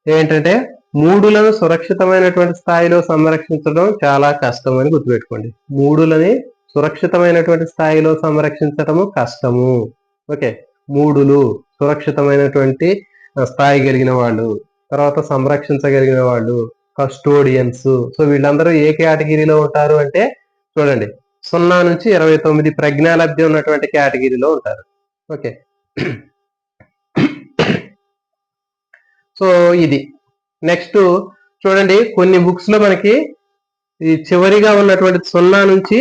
ఏంటంటే 3లను సురక్షితమైనటువంటి స్థాయిలో సంరక్షించడం చాలా కష్టం అని గుర్తుపెట్టుకోండి. 3లని సురక్షితమైనటువంటి స్థాయిలో సంరక్షించటము కష్టము. ఓకే, మూడులు సురక్షితమైనటువంటి స్థాయి కలిగిన వాళ్ళు, తర్వాత సంరక్షించగలిగిన వాళ్ళు, కస్టోడియన్స్. సో వీళ్ళందరూ ఏ కేటగిరీలో ఉంటారు అంటే చూడండి, 0 నుంచి 29 ప్రజ్ఞాలబ్ధి ఉన్నటువంటి కేటగిరీలో ఉంటారు. ఓకే, సో ఇది నెక్స్ట్ చూడండి, కొన్ని బుక్స్ లో మనకి ఈ చివరిగా ఉన్నటువంటి 0 నుంచి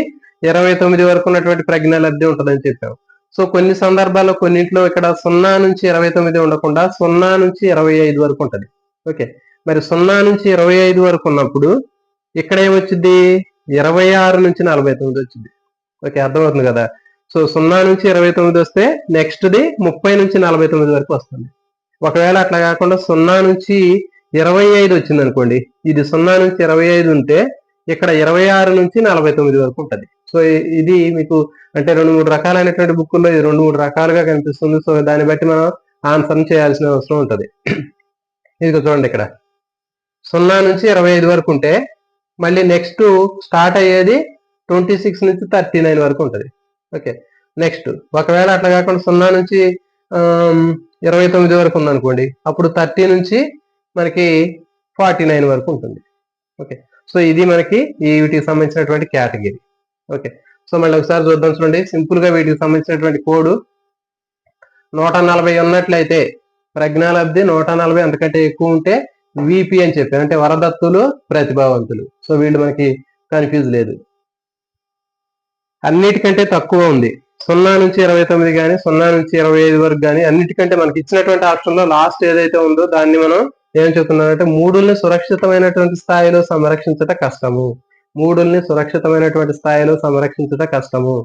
29 వరకు ఉన్నటువంటి ప్రజ్ఞాలబ్ధి ఉంటుందని చెప్పాం. సో కొన్ని సందర్భాల్లో కొన్నింట్లో ఇక్కడ 0 నుంచి 29 ఉండకుండా 0 నుంచి 25 వరకు ఉంటుంది. ఓకే, మరి 0 నుంచి 25 వరకు ఉన్నప్పుడు ఇక్కడ ఏమొచ్చింది, 26 నుంచి 49 వచ్చింది. ఓకే, అర్థమవుతుంది కదా. సో 0 నుంచి 29 వస్తే నెక్స్ట్ది 30 నుంచి 49 వరకు వస్తుంది. ఒకవేళ అట్లా కాకుండా 0 నుంచి 25 వచ్చింది అనుకోండి, ఇది 0 నుంచి 25 ఉంటే ఇక్కడ 26 నుంచి 49 వరకు ఉంటుంది. సో ఇది మీకు అంటే 2-3 రకాలైనటువంటి బుక్కుల్లో ఇది 2-3 రకాలుగా కనిపిస్తుంది. సో దాన్ని బట్టి మనం ఆన్సర్ చేయాల్సిన అవసరం ఉంటుంది. ఇది చూడండి, ఇక్కడ 0 నుంచి 25 వరకు ఉంటే మళ్ళీ నెక్స్ట్ స్టార్ట్ అయ్యేది 26 నుంచి 39 వరకు ఉంటుంది. ఓకే, నెక్స్ట్ ఒకవేళ అట్లా కాకుండా 0 నుంచి 29 వరకు ఉందనుకోండి, అప్పుడు 30 నుంచి మనకి 49 వరకు ఉంటుంది. ఓకే, సో ఇది మనకి ఈ వీటికి సంబంధించినటువంటి కేటగిరీ. ఓకే, సో మళ్ళీ ఒకసారి చూద్దాం. చూడండి, సింపుల్ గా వీటికి సంబంధించినటువంటి కోడ్ 140 ఉన్నట్లయితే ప్రజ్ఞాలబ్ధి 140 అంతకంటే ఎక్కువ ఉంటే విపి అని చెప్పారు, అంటే వరదత్తులు ప్రతిభావంతులు. సో వీళ్ళు మనకి కన్ఫ్యూజ్ లేదు. అన్నిటికంటే తక్కువ ఉంది 0 నుంచి 29 కానీ 0 నుంచి 25 వరకు కానీ అన్నిటికంటే మనకి ఇచ్చినటువంటి ఆప్షన్ లో లాస్ట్ ఏదైతే ఉందో దాన్ని మనం ఏం చెప్తున్నామంటే మూడుల్ని సురక్షితమైనటువంటి స్థాయిలో సంరక్షించట కష్టము. మూడుల్ని సురక్షితమైనటువంటి స్థాయిలో సంరక్షించట కష్టము.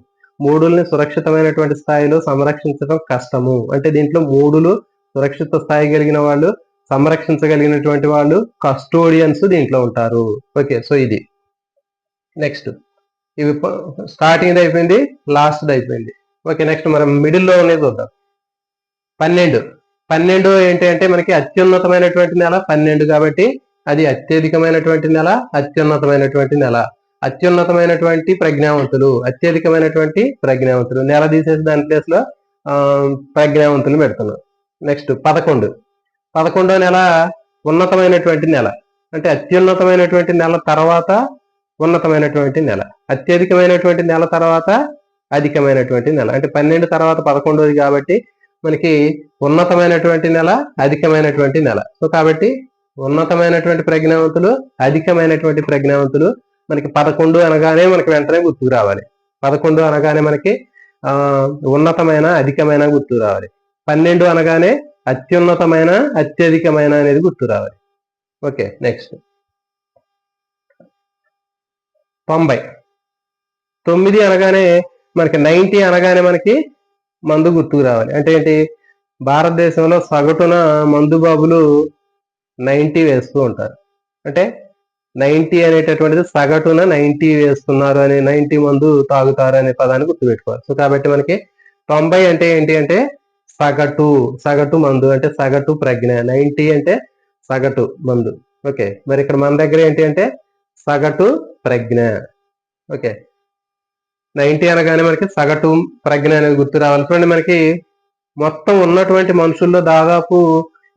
మూడుల్ని సురక్షితమైనటువంటి స్థాయిలో సంరక్షించడం కష్టము అంటే దీంట్లో మూడులు సురక్షిత స్థాయి కలిగిన వాళ్ళు, సంరక్షించగలిగినటువంటి వాళ్ళు, కస్టోడియన్స్ దీంట్లో ఉంటారు. ఓకే, సో ఇది నెక్స్ట్ ఇవి స్టార్టింగ్ అయిపోయింది, లాస్ట్ అయిపోయింది. ఓకే, నెక్స్ట్ మనం మిడిల్లో అనేది చూద్దాం. 12 ఏంటి అంటే మనకి అత్యున్నతమైనటువంటి నెల 12 కాబట్టి అది అత్యధికమైనటువంటి నెల, అత్యున్నతమైనటువంటి నెల. అత్యున్నతమైనటువంటి ప్రజ్ఞావంతులు, అత్యధికమైనటువంటి ప్రజ్ఞావంతులు. నెల తీసేసి దాని ప్లేస్ లో ప్రజ్ఞావంతులు పెడుతున్నాం. నెక్స్ట్ 11వ నెల ఉన్నతమైనటువంటి నెల, అంటే అత్యున్నతమైనటువంటి నెల తర్వాత ఉన్నతమైనటువంటి నెల, అత్యధికమైనటువంటి నెల తర్వాత అధికమైనటువంటి నెల. అంటే 12 తర్వాత 11ది కాబట్టి మనకి ఉన్నతమైనటువంటి నెల, అధికమైనటువంటి నెల. సో కాబట్టి ఉన్నతమైనటువంటి ప్రజ్ఞావంతులు, అధికమైనటువంటి ప్రజ్ఞావంతులు. మనకి 11 అనగానే మనకి వెంటనే గుర్తుకు రావాలి. 11 అనగానే మనకి ఉన్నతమైన, అధికమైన గుర్తుకు రావాలి. 12 అనగానే అత్యున్నతమైన, అత్యధికమైన అనేది గుర్తు రావాలి. ఓకే, నెక్స్ట్ 9 అనగానే మనకి 90 అనగానే మనకి మందు గుర్తుకు రావాలి. అంటే ఏంటి, భారతదేశంలో సగటున మందు బాబులు 90 వేస్తూ ఉంటారు. అంటే 90 అనేటటువంటిది సగటున 90 వేస్తున్నారు అని, 90 మందు తాగుతారు అనే పదాన్ని గుర్తుపెట్టుకోవాలి. సో కాబట్టి మనకి 90 అంటే ఏంటి అంటే సగటు మందు, అంటే సగటు ప్రజ్ఞ. 90 అంటే సగటు మందు. ఓకే, మరి ఇక్కడ మన దగ్గర ఏంటి అంటే సగటు ప్రజ్ఞ. ఓకే, 90 అనగానే మనకి సగటు ప్రజ్ఞ అనేది గుర్తు రావాలి. చూడండి, మనకి మొత్తం ఉన్నటువంటి మనుషుల్లో దాదాపు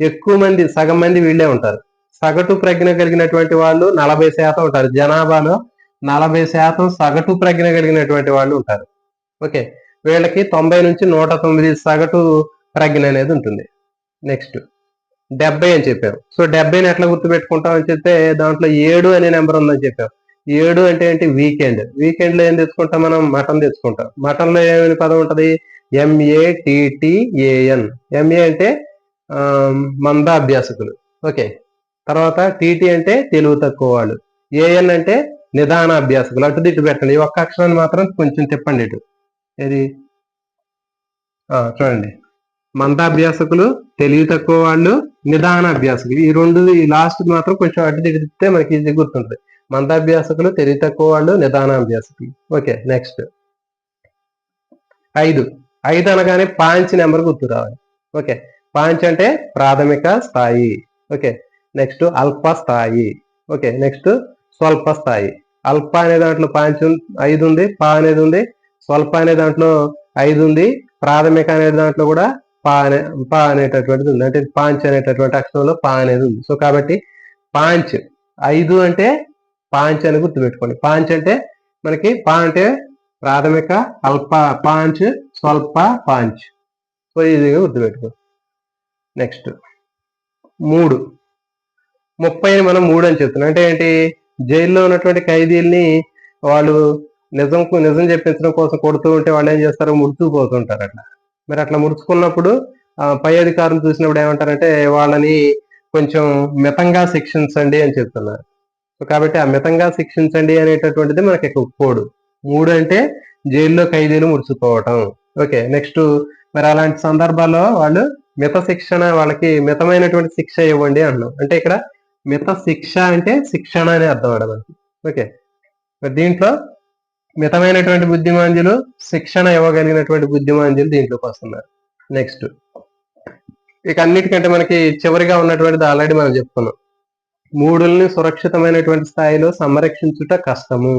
ఎక్కువ మంది, సగం మంది వీళ్ళే ఉంటారు. సగటు ప్రజ్ఞ కలిగినటువంటి వాళ్ళు 40% ఉంటారు. జనాభాలో 40% సగటు ప్రజ్ఞ కలిగినటువంటి వాళ్ళు ఉంటారు. ఓకే, వీళ్ళకి 90 నుంచి 109 సగటు ప్రజ్ఞ అనేది ఉంటుంది. నెక్స్ట్ 70 అని చెప్పాం. సో 70ని ఎట్లా గుర్తుపెట్టుకుంటాం అని చెప్తే దాంట్లో 7 అనే నెంబర్ ఉందని చెప్పాం. 7 అంటే ఏంటి, వీకెండ్. వీకెండ్ లో ఏం తెచ్చుకుంటాం మనం, మటన్ తెచ్చుకుంటాం. మటన్ లో ఏమైనా పదం ఉంటది, MATTAN. MA అంటే మంద అభ్యాసకులు. ఓకే, తర్వాత TT అంటే తెలివి తక్కువ వాళ్ళు, AN అంటే నిదాన అభ్యాసకులు. అటు దిట్టు పెట్టండి, ఈ ఒక్క అక్షరాన్ని మాత్రం కొంచెం తిప్పండి ఇటు. ఇది చూడండి, మందాభ్యాసకులు, తెలివి తక్కువ వాళ్ళు, నిదాన అభ్యాసకులు. ఈ రెండు, ఈ లాస్ట్ మాత్రం కొంచెం అటు తిడితే మనకి ఇది గుర్తుంటుంది. మందాభ్యాసకులు, తెలివి తక్కువ వాళ్ళు, నిదాన అభ్యాసకులు. ఓకే, నెక్స్ట్ 5 అనగానే పాంచ్ నెంబర్ గుర్తు రావాలి. ఓకే, పాంచ్ అంటే ప్రాథమిక స్థాయి. ఓకే, నెక్స్ట్ అల్ప స్థాయి. ఓకే, నెక్స్ట్ స్వల్ప స్థాయి. అల్ప అనే దాంట్లో 5 ఉంది, పా అనేది ఉంది, స్వల్ప అనే దాంట్లో 5 ఉంది, ప్రాథమిక అనే దాంట్లో కూడా పా అనేటటువంటిది ఉంది. అంటే పాంచ్ అనేటటువంటి అక్షరంలో పా అనేది ఉంది. సో కాబట్టి పాంచ్ 5 అంటే పాంచ్ అని గుర్తుపెట్టుకోండి. పాంచ్ అంటే మనకి పా అంటే ప్రాథమిక, అల్ప పాంచ్, స్వల్ప పాంచ్. సో ఈజీగా గుర్తుపెట్టుకోండి. నెక్స్ట్ 3. 30ని మనం 3 అని చెప్తున్నాం. అంటే ఏంటి? జైల్లో ఉన్నటువంటి ఖైదీల్ని వాళ్ళు నిజం చెప్పించడం కోసం కొడుతూ ఉంటే వాళ్ళు ఏం చేస్తారు? ముడుచుకుపోతుంటారు అట్లా. మరి అట్లా ముడుచుకున్నప్పుడు పై అధికారులు చూసినప్పుడు ఏమంటారంటే వాళ్ళని కొంచెం మితంగా శిక్షించండి అని చెప్తున్నారు. సో కాబట్టి ఆ మితంగా శిక్షించండి అనేటటువంటిది మనకి కోడ్. 3 అంటే జైల్లో ఖైదీలు ముడుచుకోవటం. ఓకే. నెక్స్ట్ మరి అలాంటి సందర్భాల్లో వాళ్ళు మిత శిక్షణ, వాళ్ళకి మితమైనటువంటి శిక్ష ఇవ్వండి అన్నాం. అంటే ఇక్కడ మిత శిక్ష అంటే శిక్షణ అనే అర్థం మనకి. ఓకే. మరి దీంట్లో మితమైనటువంటి బుద్ధిమాంద్యులు, శిక్షణ ఇవ్వగలిగినటువంటి బుద్ధిమాంద్యులు దీంట్లోకి వస్తున్నారు. నెక్స్ట్ ఇక అన్నిటికంటే మనకి చివరిగా ఉన్నటువంటిది ఆల్రెడీ మనం చెప్పుకున్నాం. 3ల్ని సురక్షితమైనటువంటి స్థాయిలో సంరక్షించుట కష్టము.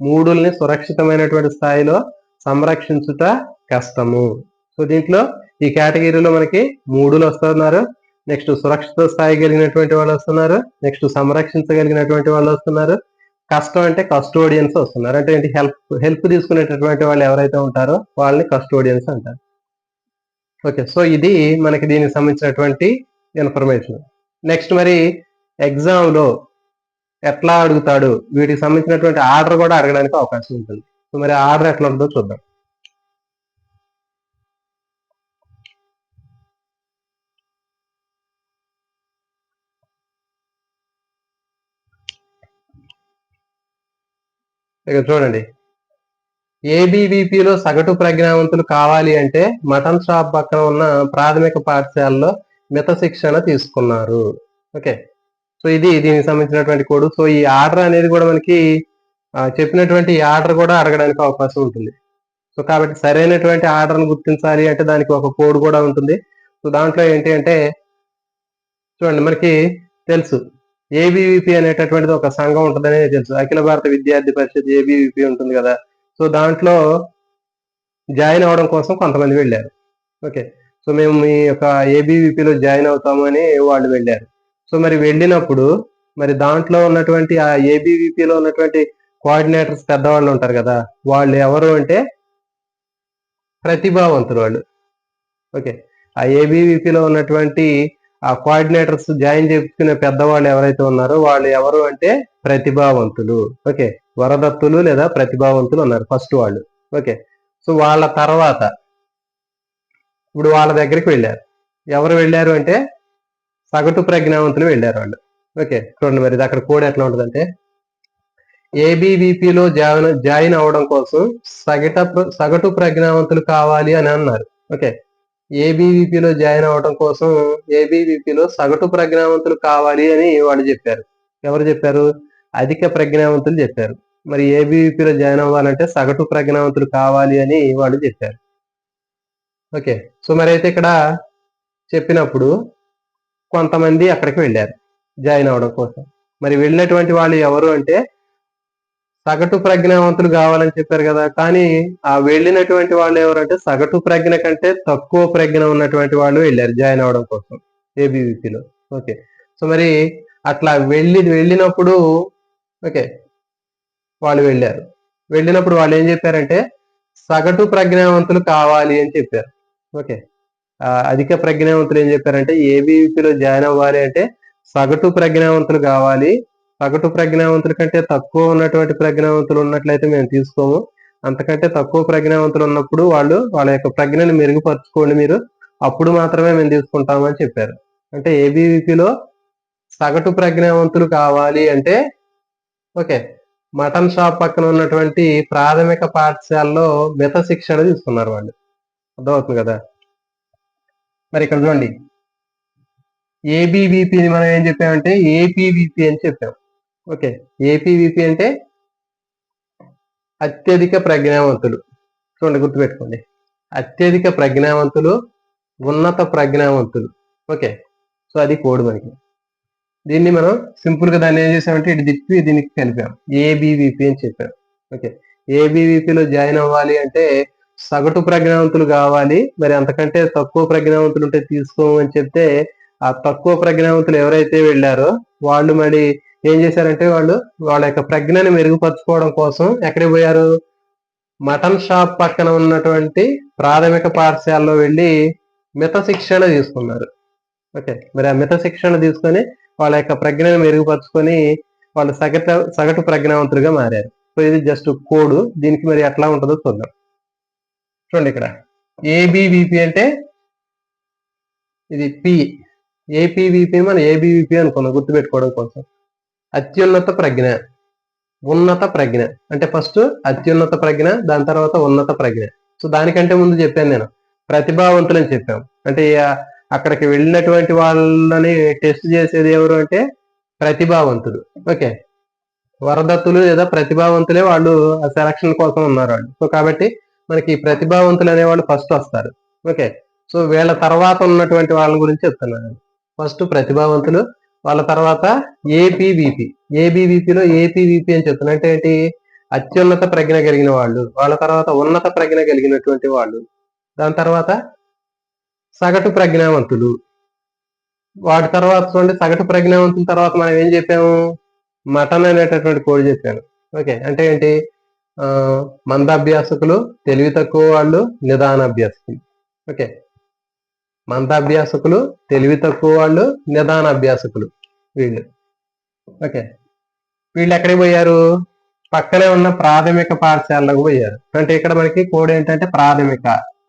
3ల్ని సురక్షితమైనటువంటి స్థాయిలో సంరక్షించుట కష్టము. సో దీంట్లో ఈ కేటగిరీలో మనకి 3లు వస్తున్నారు. నెక్స్ట్ సురక్షిత స్థాయి కలిగినటువంటి వాళ్ళు వస్తున్నారు. నెక్స్ట్ సంరక్షించగలిగినటువంటి వాళ్ళు వస్తున్నారు. కష్టం అంటే కస్టోడియన్స్ వస్తున్నారు. అంటే ఏంటి? హెల్ప్ తీసుకునేటటువంటి వాళ్ళు ఎవరైతే ఉంటారో వాళ్ళని కస్టోడియన్స్ అంటారు. ఓకే. సో ఇది మనకి దీనికి సంబంధించినటువంటి ఇన్ఫర్మేషన్. నెక్స్ట్ మరి ఎగ్జామ్ లో ఎట్లా అడుగుతాడు, వీటికి సంబంధించినటువంటి ఆర్డర్ కూడా అడగడానికి అవకాశం ఉంటుంది. సో మరి ఆర్డర్ ఎట్లా ఉంటుందో చూద్దాం. ఇక చూడండి, ఏబీవీపీలో సగటు ప్రజ్ఞావంతులు కావాలి అంటే మటన్ షాప్ పక్కన ఉన్న ప్రాథమిక పాఠశాలలో మిత శిక్షణ తీసుకున్నారు. ఓకే. సో ఇది దీనికి సంబంధించినటువంటి కోడ్. సో ఈ ఆర్డర్ అనేది కూడా మనకి చెప్పినటువంటి ఈ ఆర్డర్ కూడా అడగడానికి అవకాశం ఉంటుంది. సో కాబట్టి సరైనటువంటి ఆర్డర్ను గుర్తించాలి అంటే దానికి ఒక కోడ్ కూడా ఉంటుంది. సో దాంట్లో ఏంటి అంటే చూడండి, మనకి తెలుసు ఏబీవీపీ అనేటటువంటిది ఒక సంఘం ఉంటుందని తెలుసు. అఖిల భారత విద్యార్థి పరిషత్ ఏబీవీపీ ఉంటుంది కదా. సో దాంట్లో జాయిన్ అవడం కోసం కొంతమంది వెళ్ళారు. ఓకే. సో మేము మీ యొక్క ఏబీవీపీలో జాయిన్ అవుతాము అని వాళ్ళు వెళ్ళారు. సో మరి వెళ్ళినప్పుడు మరి దాంట్లో ఉన్నటువంటి ఆ ఏబీవీపీలో ఉన్నటువంటి కోఆర్డినేటర్స్ పెద్దవాళ్ళు ఉంటారు కదా, వాళ్ళు ఎవరు అంటే ప్రతిభావంతులు వాళ్ళు. ఓకే. ఆ ఏబీవీపీలో ఉన్నటువంటి ఆ కోఆర్డినేటర్స్ జాయిన్ చేసుకునే పెద్దవాళ్ళు ఎవరైతే ఉన్నారో వాళ్ళు ఎవరు అంటే ప్రతిభావంతులు. ఓకే. వరదత్తులు లేదా ప్రతిభావంతులు ఉన్నారు ఫస్ట్ వాళ్ళు. ఓకే. సో వాళ్ళ తర్వాత ఇప్పుడు వాళ్ళ దగ్గరికి వెళ్ళారు. ఎవరు వెళ్ళారు అంటే సగటు ప్రజ్ఞావంతులు వెళ్ళారు వాళ్ళు. ఓకే. చూడండి మరి అక్కడ కోడ్ ఎట్లా ఉంటుందంటే ఏబీవీపీలో జాయిన్ అవడం కోసం సగటు ప్రజ్ఞావంతులు కావాలి అని అన్నారు. ఓకే. ఏబీవీపీలో జాయిన్ అవడం కోసం ఏబీవీపీలో సగటు ప్రజ్ఞావంతులు కావాలి అని వాళ్ళు చెప్పారు. ఎవరు చెప్పారు? అధిక ప్రజ్ఞావంతులు చెప్పారు. మరి ఏబీవీపీలో జాయిన్ అవ్వాలంటే సగటు ప్రజ్ఞావంతులు కావాలి అని వాళ్ళు చెప్పారు. ఓకే. సో మరి అయితే ఇక్కడ చెప్పినప్పుడు కొంతమంది అక్కడికి వెళ్ళారు జాయిన్ అవడం కోసం. మరి వెళ్ళినటువంటి వాళ్ళు ఎవరు అంటే సగటు ప్రజ్ఞావంతులు కావాలని చెప్పారు కదా. కానీ ఆ వెళ్ళినటువంటి వాళ్ళు ఎవరంటే సగటు ప్రజ్ఞ కంటే తక్కువ ప్రజ్ఞ ఉన్నటువంటి వాళ్ళు వెళ్ళారు జాయిన్ అవడం కోసం ఏబీవీపీలో. ఓకే. సో మరి అట్లా వెళ్ళినప్పుడు ఓకే వాళ్ళు వెళ్ళారు. వెళ్ళినప్పుడు వాళ్ళు ఏం చెప్పారంటే సగటు ప్రజ్ఞావంతులు కావాలి అని చెప్పారు. ఓకే. అధిక ప్రజ్ఞావంతులు ఏం చెప్పారంటే ఏబీవీపీలో జాయిన్ అవ్వాలి అంటే సగటు ప్రజ్ఞావంతులు కావాలి. సగటు ప్రజ్ఞావంతుల కంటే తక్కువ ఉన్నటువంటి ప్రజ్ఞావంతులు ఉన్నట్లయితే మేము తీసుకోము. అంతకంటే తక్కువ ప్రజ్ఞావంతులు ఉన్నప్పుడు వాళ్ళ యొక్క ప్రజ్ఞని మెరుగుపరచుకోండి మీరు, అప్పుడు మాత్రమే మేము తీసుకుంటాము అని చెప్పారు. అంటే ఏబీవీపీలో సగటు ప్రజ్ఞావంతులు కావాలి అంటే ఓకే మటన్ షాప్ పక్కన ఉన్నటువంటి ప్రాథమిక పాఠశాలలో మిత శిక్షణ తీసుకున్నారు వాళ్ళు. అర్థమవుతుంది కదా. మరి ఇక్కడ చూడండి, ఏబీవీపీని మనం ఏం చెప్పామంటే ఏపీవీపీ అని చెప్పాం. ఓకే. ఏపీవీపీ అంటే అత్యధిక ప్రజ్ఞావంతులు. చూడండి గుర్తుపెట్టుకోండి, అత్యధిక ప్రజ్ఞావంతులు, ఉన్నత ప్రజ్ఞావంతులు. ఓకే. సో అది కోడ్ మనకి. దీన్ని మనం సింపుల్ గా దాన్ని ఏం చేసామంటే ఇటు తిప్పి దీనికి కలిపాం, ఏబివిపి అని చెప్పాం. ఓకే, ఏబివిపిలో జాయిన్ అవ్వాలి అంటే సగటు ప్రజ్ఞావంతులు కావాలి, మరి అంతకంటే తక్కువ ప్రజ్ఞావంతులు ఉంటే తీసుకోమని చెప్తే ఆ తక్కువ ప్రజ్ఞావంతులు ఎవరైతే వెళ్ళారో వాళ్ళు మరి ఏం చేశారంటే వాళ్ళ యొక్క ప్రజ్ఞని మెరుగుపరచుకోవడం కోసం ఎక్కడికి పోయారు, మటన్ షాప్ పక్కన ఉన్నటువంటి ప్రాథమిక పాఠశాలలో వెళ్ళి మిత శిక్షణ తీసుకున్నారు. ఓకే, మరి ఆ మిత శిక్షణ తీసుకొని వాళ్ళ యొక్క ప్రజ్ఞను మెరుగుపరుచుకొని వాళ్ళు సగటు ప్రజ్ఞావంతులుగా మారారు. సో ఇది జస్ట్ కోడ్, దీనికి మరి ఎట్లా ఉంటుందో చూద్దాం. చూడండి ఇక్కడ ఏబివిపి అంటే ఇది పి, ఏపీవిపి మనం ఏబివిపి అనుకున్నాం గుర్తుపెట్టుకోవడం కోసం. అత్యున్నత ప్రజ్ఞ, ఉన్నత ప్రజ్ఞ అంటే ఫస్ట్ అత్యున్నత ప్రజ్ఞ, దాని తర్వాత ఉన్నత ప్రజ్ఞ. సో దానికంటే ముందు చెప్పాను నేను ప్రతిభావంతులు అని చెప్పాం. అంటే అక్కడికి వెళ్ళినటువంటి వాళ్ళని టెస్ట్ చేసేది ఎవరు అంటే ప్రతిభావంతులు. ఓకే, వరదత్తులు లేదా ప్రతిభావంతులే వాళ్ళు ఆ సెలక్షన్ కోసం ఉన్నారు వాళ్ళు. సో కాబట్టి మనకి ప్రతిభావంతులు అనేవాళ్ళు ఫస్ట్ వస్తారు. ఓకే, సో వీళ్ళ తర్వాత ఉన్నటువంటి వాళ్ళ గురించి చెప్తున్నాను. ఫస్ట్ ప్రతిభావంతులు, వాళ్ళ తర్వాత ఏపీవిపి, ఏబివిపిలో ఏపీవిపి అని చెప్తున్నా అంటే ఏంటి, అత్యున్నత ప్రజ్ఞ కలిగిన వాళ్ళు, వాళ్ళ తర్వాత ఉన్నత ప్రజ్ఞ కలిగినటువంటి వాళ్ళు, దాని తర్వాత సగటు ప్రజ్ఞావంతులు, వాటి తర్వాత చూడండి సగటు ప్రజ్ఞావంతుల తర్వాత మనం ఏం చెప్పాము, మటన్ అనేటటువంటి కోడ్ చెప్పాను. ఓకే, అంటే ఏంటి, మందాభ్యాసకులు, తెలివి తక్కువ వాళ్ళు, నిదానాభ్యాసకులు. ఓకే, మందాభ్యాసకులు, తెలివి తక్కువ వాళ్ళు, నిదానాభ్యాసకులు వీళ్ళు. ఓకే, వీళ్ళు ఎక్కడికి పోయారు, పక్కనే ఉన్న ప్రాథమిక పాఠశాలకు పోయారు. అంటే ఇక్కడ మనకి కోడ్ ఏంటంటే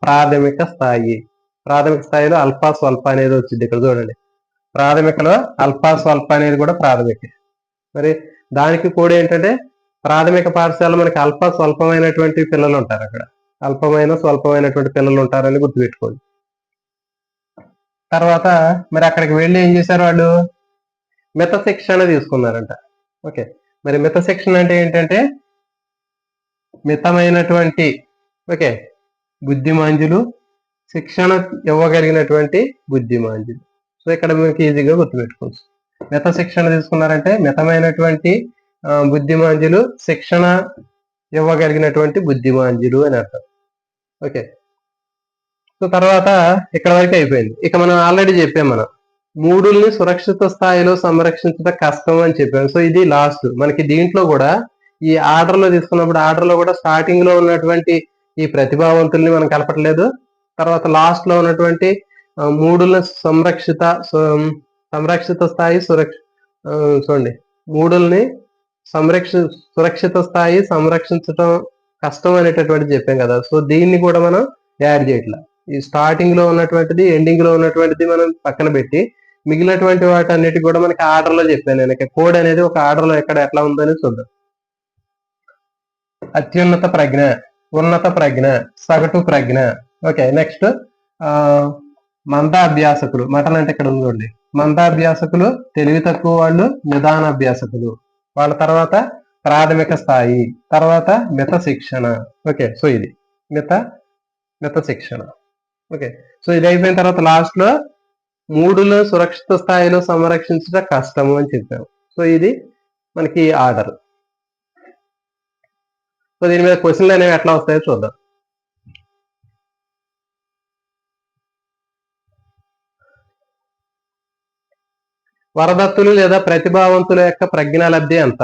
ప్రాథమిక స్థాయి. ప్రాథమిక స్థాయిలో అల్ప స్వల్ప అనేది వచ్చింది. ఇక్కడ చూడండి, ప్రాథమికలో అల్ప స్వల్ప అనేది కూడా ప్రాథమిక. మరి దానికి కోడ్ ఏంటంటే ప్రాథమిక పాఠశాల మనకి అల్ప స్వల్పమైనటువంటి పిల్లలు ఉంటారు, అక్కడ అల్పమైన స్వల్పమైనటువంటి పిల్లలు ఉంటారని గుర్తుపెట్టుకోండి. తర్వాత మరి అక్కడికి వెళ్ళి ఏం చేశారు, వాళ్ళు మిత శిక్షణ తీసుకున్నారంట. ఓకే, మరి మిత శిక్షణ అంటే ఏంటంటే మితమైనటువంటి ఓకే బుద్ధిమాంజులు, శిక్షణ ఇవ్వగలిగినటువంటి బుద్ధిమాంజులు. సో ఇక్కడ మీకు ఈజీగా గుర్తుపెట్టుకోవచ్చు. మిత శిక్షణ తీసుకున్నారంటే మితమైనటువంటి బుద్ధిమాంజులు, శిక్షణ ఇవ్వగలిగినటువంటి బుద్ధిమాంజులు అని అర్థం. ఓకే, సో తర్వాత ఇక్కడ వరకు అయిపోయింది. ఇక మనం ఆల్రెడీ చెప్పాం, మనం మూడుల్ని సురక్షిత స్థాయిలో సంరక్షించడం కష్టం అని చెప్పాం. సో ఇది లాస్ట్ మనకి. దీంట్లో కూడా ఈ ఆర్డర్ లో తీసుకున్నప్పుడు ఆర్డర్ లో కూడా స్టార్టింగ్ లో ఉన్నటువంటి ఈ ప్రతిభావంతుల్ని మనం కలపట్లేదు. తర్వాత లాస్ట్ లో ఉన్నటువంటి మూడుల సంరక్షిత స్థాయి చూడండి, మూడుల్ని సురక్షిత స్థాయి సంరక్షించడం కష్టం అనేటటువంటి చెప్పాం కదా. సో దీన్ని కూడా మనం యాడ్ చేయట్లా. ఈ స్టార్టింగ్ లో ఉన్నటువంటిది, ఎండింగ్ లో ఉన్నటువంటిది మనం పక్కన పెట్టి మిగిలినటువంటి వాటన్నిటి కూడా మనకి ఆర్డర్ లో చెప్పాను నేను. కోడ్ అనేది ఒక ఆర్డర్ లో ఎక్కడ ఎట్లా ఉందని చూద్దాం. అత్యున్నత ప్రజ్ఞ, ఉన్నత ప్రజ్ఞ, సగటు ప్రజ్ఞ. ఓకే, నెక్స్ట్ మందాభ్యాసకులు, మటన్ అంటే ఇక్కడ ఉందండి, మందాభ్యాసకులు, తెలివి తక్కువ వాళ్ళు, నిదానాభ్యాసకులు, వాళ్ళ తర్వాత ప్రాథమిక స్థాయి, తర్వాత మిత శిక్షణ. ఓకే, సో ఇది మిత శిక్షణ. ఓకే, సో ఇది అయిపోయిన తర్వాత లాస్ట్ లో మూడులో సురక్షిత స్థాయిలో సంరక్షించడం కష్టము అని చెప్పాము. సో ఇది మనకి ఆర్డర్. సో దీని మీద క్వశ్చన్లు అనేవి ఎట్లా వస్తాయో చూద్దాం. వరదత్తులు లేదా ప్రతిభావంతుల యొక్క ప్రజ్ఞాలబ్ధి ఎంత?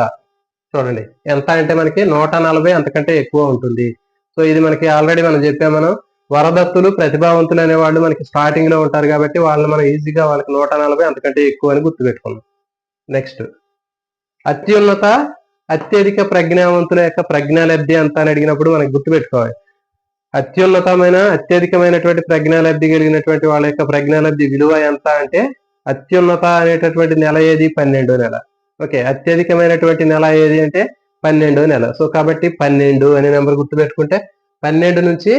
చూడండి, ఎంత అంటే మనకి 140 అంతకంటే ఎక్కువ ఉంటుంది. సో ఇది మనకి ఆల్రెడీ మనం చెప్పాం. మనం వరదత్తులు, ప్రతిభావంతులు అనే వాళ్ళు మనకి స్టార్టింగ్ లో ఉంటారు కాబట్టి వాళ్ళని మనం ఈజీగా వాళ్ళకి 140 అంతకంటే ఎక్కువ అని గుర్తుపెట్టుకున్నాం. నెక్స్ట్ అత్యధిక ప్రజ్ఞావంతుల యొక్క ప్రజ్ఞాలబ్ధి ఎంత అని అడిగినప్పుడు మనకి గుర్తుపెట్టుకోవాలి, అత్యధికమైనటువంటి ప్రజ్ఞాలబ్ధి కలిగినటువంటి వాళ్ళ యొక్క ప్రజ్ఞాలబ్ధి విలువ ఎంత అంటే అత్యున్నత అనేటటువంటి నెల ఏది, 12వ నెల. ఓకే, అత్యధికమైనటువంటి నెల ఏది అంటే 12వ నెల. సో కాబట్టి 12 అనే నెంబర్ గుర్తుపెట్టుకుంటే 12 నుంచి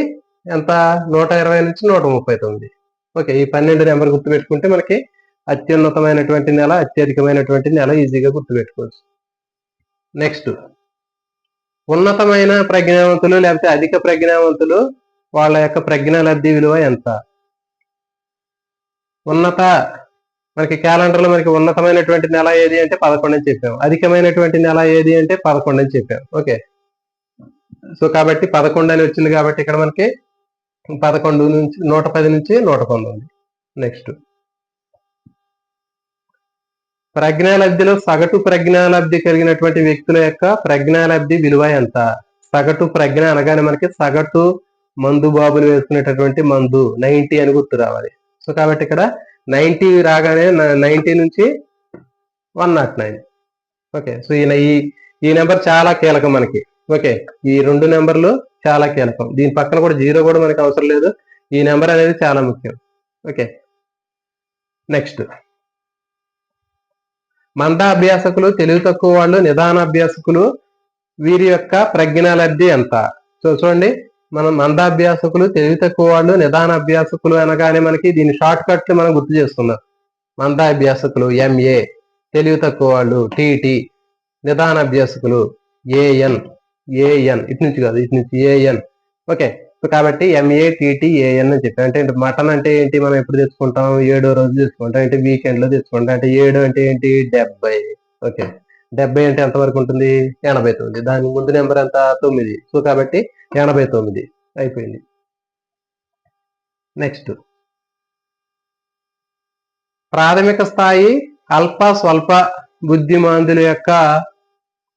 ఎంత, 120 నుంచి 139. ఓకే, ఈ 12 నెంబర్ గుర్తుపెట్టుకుంటే మనకి అత్యున్నతమైనటువంటి నెల, అత్యధికమైనటువంటి నెల ఈజీగా గుర్తుపెట్టుకోవచ్చు. నెక్స్ట్ ఉన్నతమైన ప్రజ్ఞావంతులు లేకపోతే అధిక ప్రజ్ఞావంతులు వాళ్ళ యొక్క ప్రజ్ఞాలబ్ధి విలువ ఎంత? ఉన్నత మనకి క్యాలెండర్ లో మనకి ఉన్నతమైనటువంటి నెల ఏది అంటే 11 అని చెప్పాం, అధికమైనటువంటి నెల ఏది అంటే 11 అని చెప్పాం. ఓకే, సో కాబట్టి 11 అని వచ్చింది కాబట్టి ఇక్కడ మనకి 11 నుంచి 110 నుంచి 111 ఉంది. నెక్స్ట్ ప్రజ్ఞాలబ్ధిలో సగటు ప్రజ్ఞాలబ్ధి కలిగినటువంటి వ్యక్తుల యొక్క ప్రజ్ఞాలబ్ధి విలువ ఎంత? సగటు ప్రజ్ఞ అనగానే మనకి సగటు మందు బాబులు వేసుకునేటటువంటి మందు 90 అని గుర్తు రావాలి. సో కాబట్టి ఇక్కడ 90 రాగానే 90 నుంచి 109. ఓకే, సో ఈ నెంబర్ చాలా కీలకం మనకి. ఓకే, ఈ 2 నెంబర్లు చాలా కీలకం. దీని పక్కన కూడా 0 కూడా మనకి అవసరం లేదు. ఈ నెంబర్ అనేది చాలా ముఖ్యం. ఓకే, నెక్స్ట్ మందాభ్యాసకులు, తెలివి తక్కువ వాళ్ళు, నిదానాభ్యాసకులు వీరి యొక్క ప్రజ్ఞాలబ్ధి ఎంత? సో చూడండి, మనం మందాభ్యాసకులు, తెలివి తక్కువ వాళ్ళు, నిదానాభ్యాసకులు అనగానే మనకి దీని షార్ట్ కట్లు మనం గుర్తు చేసుకుందాం. మందాభ్యాసకులు MA, తెలివి తక్కువ వాళ్ళు TT, నిదానాభ్యాసకులు AN, ఇటు నుంచి కాదు, ఇటు నుంచి AN. ఓకే, సో కాబట్టి MA TT AN అని చెప్పాం. అంటే మటన్ అంటే ఏంటి, మనం ఎప్పుడు తెచ్చుకుంటాం? 7వ రోజు తెచ్చుకుంటాం. అంటే వీకెండ్ లో తెచ్చుకుంటాం. అంటే 7 అంటే ఏంటి? 70. ఓకే, 70 అంటే ఎంత వరకు ఉంటుంది? 89. దాని ముందు నెంబర్ ఎంత? 9. సో కాబట్టి 89 అయిపోయింది. నెక్స్ట్ ప్రాథమిక స్థాయి అల్ప స్వల్ప బుద్ధిమాందుల యొక్క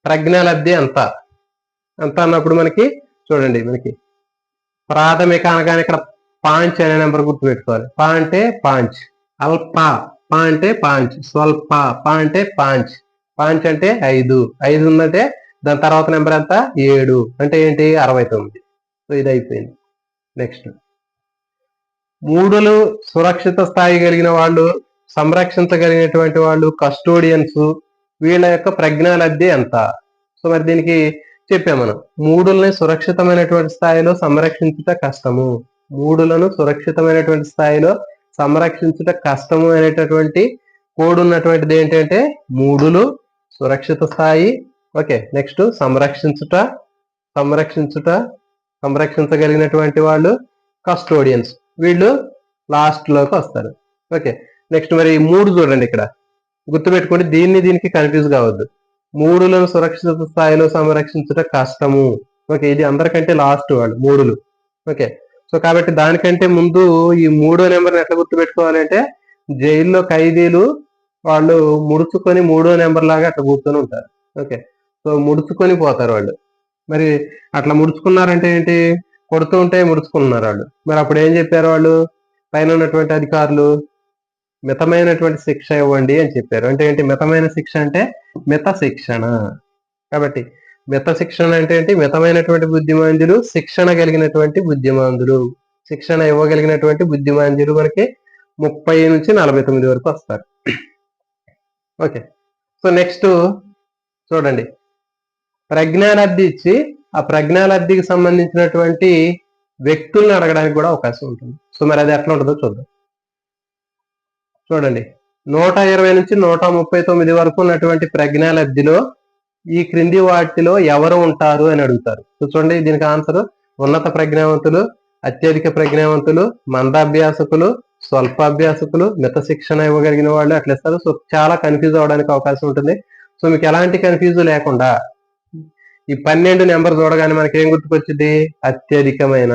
ప్రజ్ఞాలబ్ధి ఎంత అన్నప్పుడు మనకి చూడండి, మనకి ప్రాథమిక అనగానే ఇక్కడ పాంచ్ అనే నెంబర్ గుర్తు పెట్టుకోవాలి. పా అంటే పాంచ్, అల్ప పా అంటే పాంచ్, స్వల్ప పా అంటే పాంచ్. పాంచ్ అంటే 5 ఉందంటే దాని తర్వాత నెంబర్ ఎంత? 7 అంటే ఏంటి? 69. సో ఇది అయిపోయింది. నెక్స్ట్ మూడులు సురక్షిత స్థాయి కలిగిన వాళ్ళు, సంరక్షించగలిగినటువంటి వాళ్ళు, కస్టోడియన్స్ వీళ్ళ యొక్క ప్రజ్ఞాలబ్ధి ఎంత? సో మరి దీనికి చెప్పాం మనం, మూడుల్ని సురక్షితమైనటువంటి స్థాయిలో సంరక్షించుట కష్టము. మూడులను సురక్షితమైనటువంటి స్థాయిలో సంరక్షించుట కష్టము అనేటటువంటి కోడ్ ఉన్నటువంటిది ఏంటంటే మూడులు, సురక్షిత స్థాయి. ఓకే, నెక్స్ట్ సంరక్షించగలిగినటువంటి వాళ్ళు, కస్టోడియన్స్ వీళ్ళు లాస్ట్ లోకి వస్తారు. ఓకే, నెక్స్ట్ మరి 3 చూడండి, ఇక్కడ గుర్తుపెట్టుకోండి, దీనికి కన్ఫ్యూజ్ కావద్దు. మూడులను సురక్షిత స్థాయిలో సంరక్షించుట కష్టము. ఓకే, ఇది అందరికంటే లాస్ట్ వాళ్ళు మూడులు. ఓకే, సో కాబట్టి దానికంటే ముందు ఈ 3వ నెంబర్ని ఎట్లా గుర్తుపెట్టుకోవాలంటే, జైల్లో ఖైదీలు వాళ్ళు ముడుచుకొని 3వ నెంబర్ లాగా అట్లా కూర్చొని ఉంటారు. ఓకే, సో ముడుచుకొని పోతారు వాళ్ళు. మరి అట్లా ముడుచుకున్నారంటే ఏంటి? కొడుతూ ఉంటే ముడుచుకున్నారు వాళ్ళు. మరి అప్పుడు ఏం చెప్పారు వాళ్ళు? పైన ఉన్నటువంటి అధికారులు మితమైనటువంటి శిక్ష ఇవ్వండి అని చెప్పారు. అంటే ఏంటి మితమైన శిక్ష? అంటే మిత శిక్షణ. కాబట్టి మిత శిక్షణ అంటే ఏంటి? మితమైనటువంటి బుద్ధిమాంద్యులు, శిక్షణ కలిగినటువంటి బుద్ధిమాంద్యులు. శిక్షణ ఇవ్వగలిగినటువంటి బుద్ధిమాంద్యులు మనకి 30 నుంచి 49 వరకు వస్తారు. ఓకే, సో నెక్స్ట్ చూడండి, ప్రజ్ఞాలబ్ధి ఇచ్చి ఆ ప్రజ్ఞాలబ్ధికి సంబంధించినటువంటి వ్యక్తుల్ని అడగడానికి కూడా అవకాశం ఉంటుంది. సో మరి అది ఎట్లా ఉంటుందో చూద్దాం. చూడండి, 120 నుంచి 139 వరకు ఉన్నటువంటి ప్రజ్ఞాలబ్ధిలో ఈ క్రింది వాటిలో ఎవరు ఉంటారు అని అడుగుతారు. సో చూడండి, దీనికి ఆన్సర్ ఉన్నత ప్రజ్ఞావంతులు, అత్యధిక ప్రజ్ఞావంతులు, మందాభ్యాసకులు, స్వల్పాభ్యాసకులు, మిత శిక్షణ ఇవ్వగలిగిన వాళ్ళు అట్లా ఇస్తారు. సో చాలా కన్ఫ్యూజ్ అవడానికి అవకాశం ఉంటుంది. సో మీకు ఎలాంటి కన్ఫ్యూజ్ లేకుండా ఈ 12 నెంబర్ చూడగానే మనకి ఏం గుర్తుకొచ్చింది? అత్యధికమైన,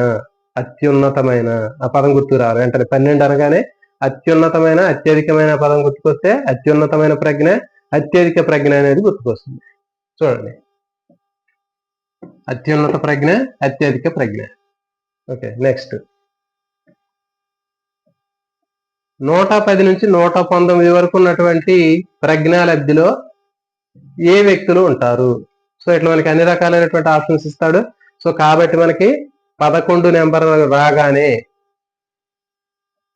అత్యున్నతమైన ఆ పదం గుర్తు రావాలి. అంటే 12 అనగానే అత్యున్నతమైన, అత్యధికమైన పదం గుర్తుకొస్తే అత్యున్నతమైన ప్రజ్ఞ, అత్యధిక ప్రజ్ఞ అనేది గుర్తుకొస్తుంది. చూడండి, అత్యున్నత ప్రజ్ఞ, అత్యధిక ప్రజ్ఞ. ఓకే, నెక్స్ట్ 110 నుంచి 119 వరకు ఉన్నటువంటి ప్రజ్ఞాలబ్ధిలో ఏ వ్యక్తులు ఉంటారు? సో ఇట్లా మనకి అన్ని రకాలైనటువంటి ఆప్షన్స్ ఇస్తాడు. సో కాబట్టి మనకి 11 నెంబర్ రాగానే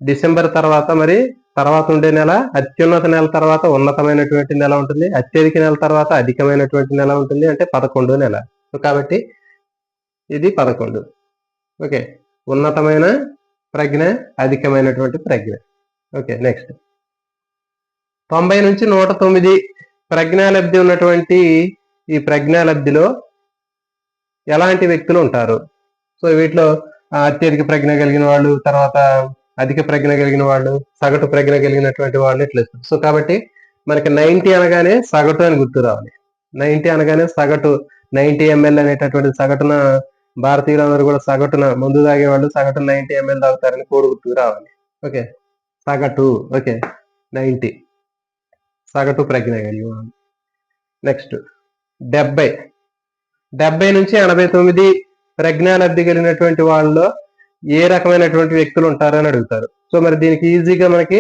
డిసెంబర్ తర్వాత మరి తర్వాత ఉండే నెల, అత్యున్నత నెల తర్వాత ఉన్నతమైనటువంటి నెల ఉంటుంది, అత్యధిక నెల తర్వాత అధికమైనటువంటి నెల ఉంటుంది. అంటే 11 నెల. సో కాబట్టి ఇది 11. ఓకే, ఉన్నతమైన ప్రజ్ఞ, అధికమైనటువంటి ప్రజ్ఞ. ఓకే, నెక్స్ట్ 90 నుంచి 109 ప్రజ్ఞాలబ్ధి ఉన్నటువంటి ఈ ప్రజ్ఞాలబ్ధిలో ఎలాంటి వ్యక్తులు ఉంటారు? సో వీటిలో అత్యధిక ప్రజ్ఞ కలిగిన వాళ్ళు, తర్వాత అధిక ప్రజ్ఞ కలిగిన వాళ్ళు, సగటు ప్రజ్ఞ కలిగినటువంటి వాళ్ళు ఇట్లా ఇస్తారు. సో కాబట్టి మనకి 90 అనగానే సగటు అని గుర్తు రావాలి. 90 అనగానే సగటు 90 ml అనేటటువంటి సగటున భారతీయులందరూ కూడా సగటున మందు తాగేవాళ్ళు సగటు 90 ml తాగుతారని కోడి గుర్తుకు రావాలి. ఓకే, సగటు. ఓకే, 90 సగటు ప్రజ్ఞ కలిగి వాళ్ళు. నెక్స్ట్ 70 నుంచి 89 ప్రజ్ఞాలబ్ధి కలిగినటువంటి వాళ్ళలో ఏ రకమైనటువంటి వ్యక్తులు ఉంటారని అడుగుతారు. సో మరి దీనికి ఈజీగా మనకి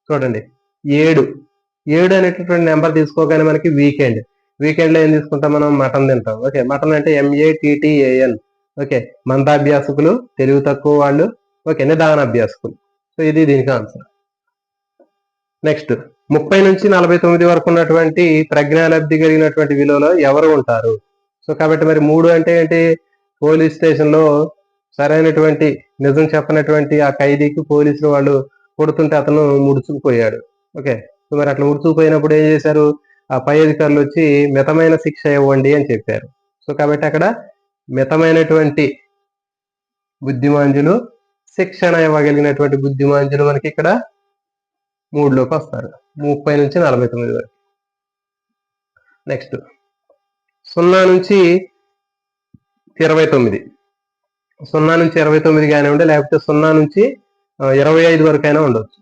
చూడండి 7 అనేటటువంటి నెంబర్ తీసుకోగానే మనకి వీకెండ్ లో ఏం తీసుకుంటాం మనం? మటన్ తింటాం. ఓకే, మటన్ అంటే MATTAN. ఓకే, మందాభ్యాసకులు, తెలివి తక్కువ వాళ్ళు, ఓకే, నిదానాభ్యాసకులు. సో ఇది దీనికి ఆన్సర్. నెక్స్ట్ 30 నుంచి 49 వరకు ఉన్నటువంటి ప్రజ్ఞాలబ్ధి కలిగినటువంటి విలువలో ఎవరు ఉంటారు? సో కాబట్టి మరి 3 అంటే ఏంటి? పోలీస్ స్టేషన్ లో సరైనటువంటి నిజం చెప్పనటువంటి ఆ ఖైదీకి పోలీసులు వాళ్ళు కొడుతుంటే అతను ముడుచుకుపోయాడు. ఓకే, సో మరి అట్లా ముడుచుకుపోయినప్పుడు ఏం చేశారు? ఆ పై అధికారులు వచ్చి మితమైన శిక్ష ఇవ్వండి అని చెప్పారు. సో కాబట్టి అక్కడ మితమైనటువంటి బుద్ధిమాంజులు, శిక్షణ ఇవ్వగలిగినటువంటి బుద్ధిమాంజులు మనకి ఇక్కడ 3లోకి వస్తారు. 30 నుంచి 49 వరకు. నెక్స్ట్ 0 నుంచి 29. 0 నుంచి 29 కానివ్వండి, లేకపోతే 0 నుంచి 25 వరకు అయినా ఉండొచ్చు.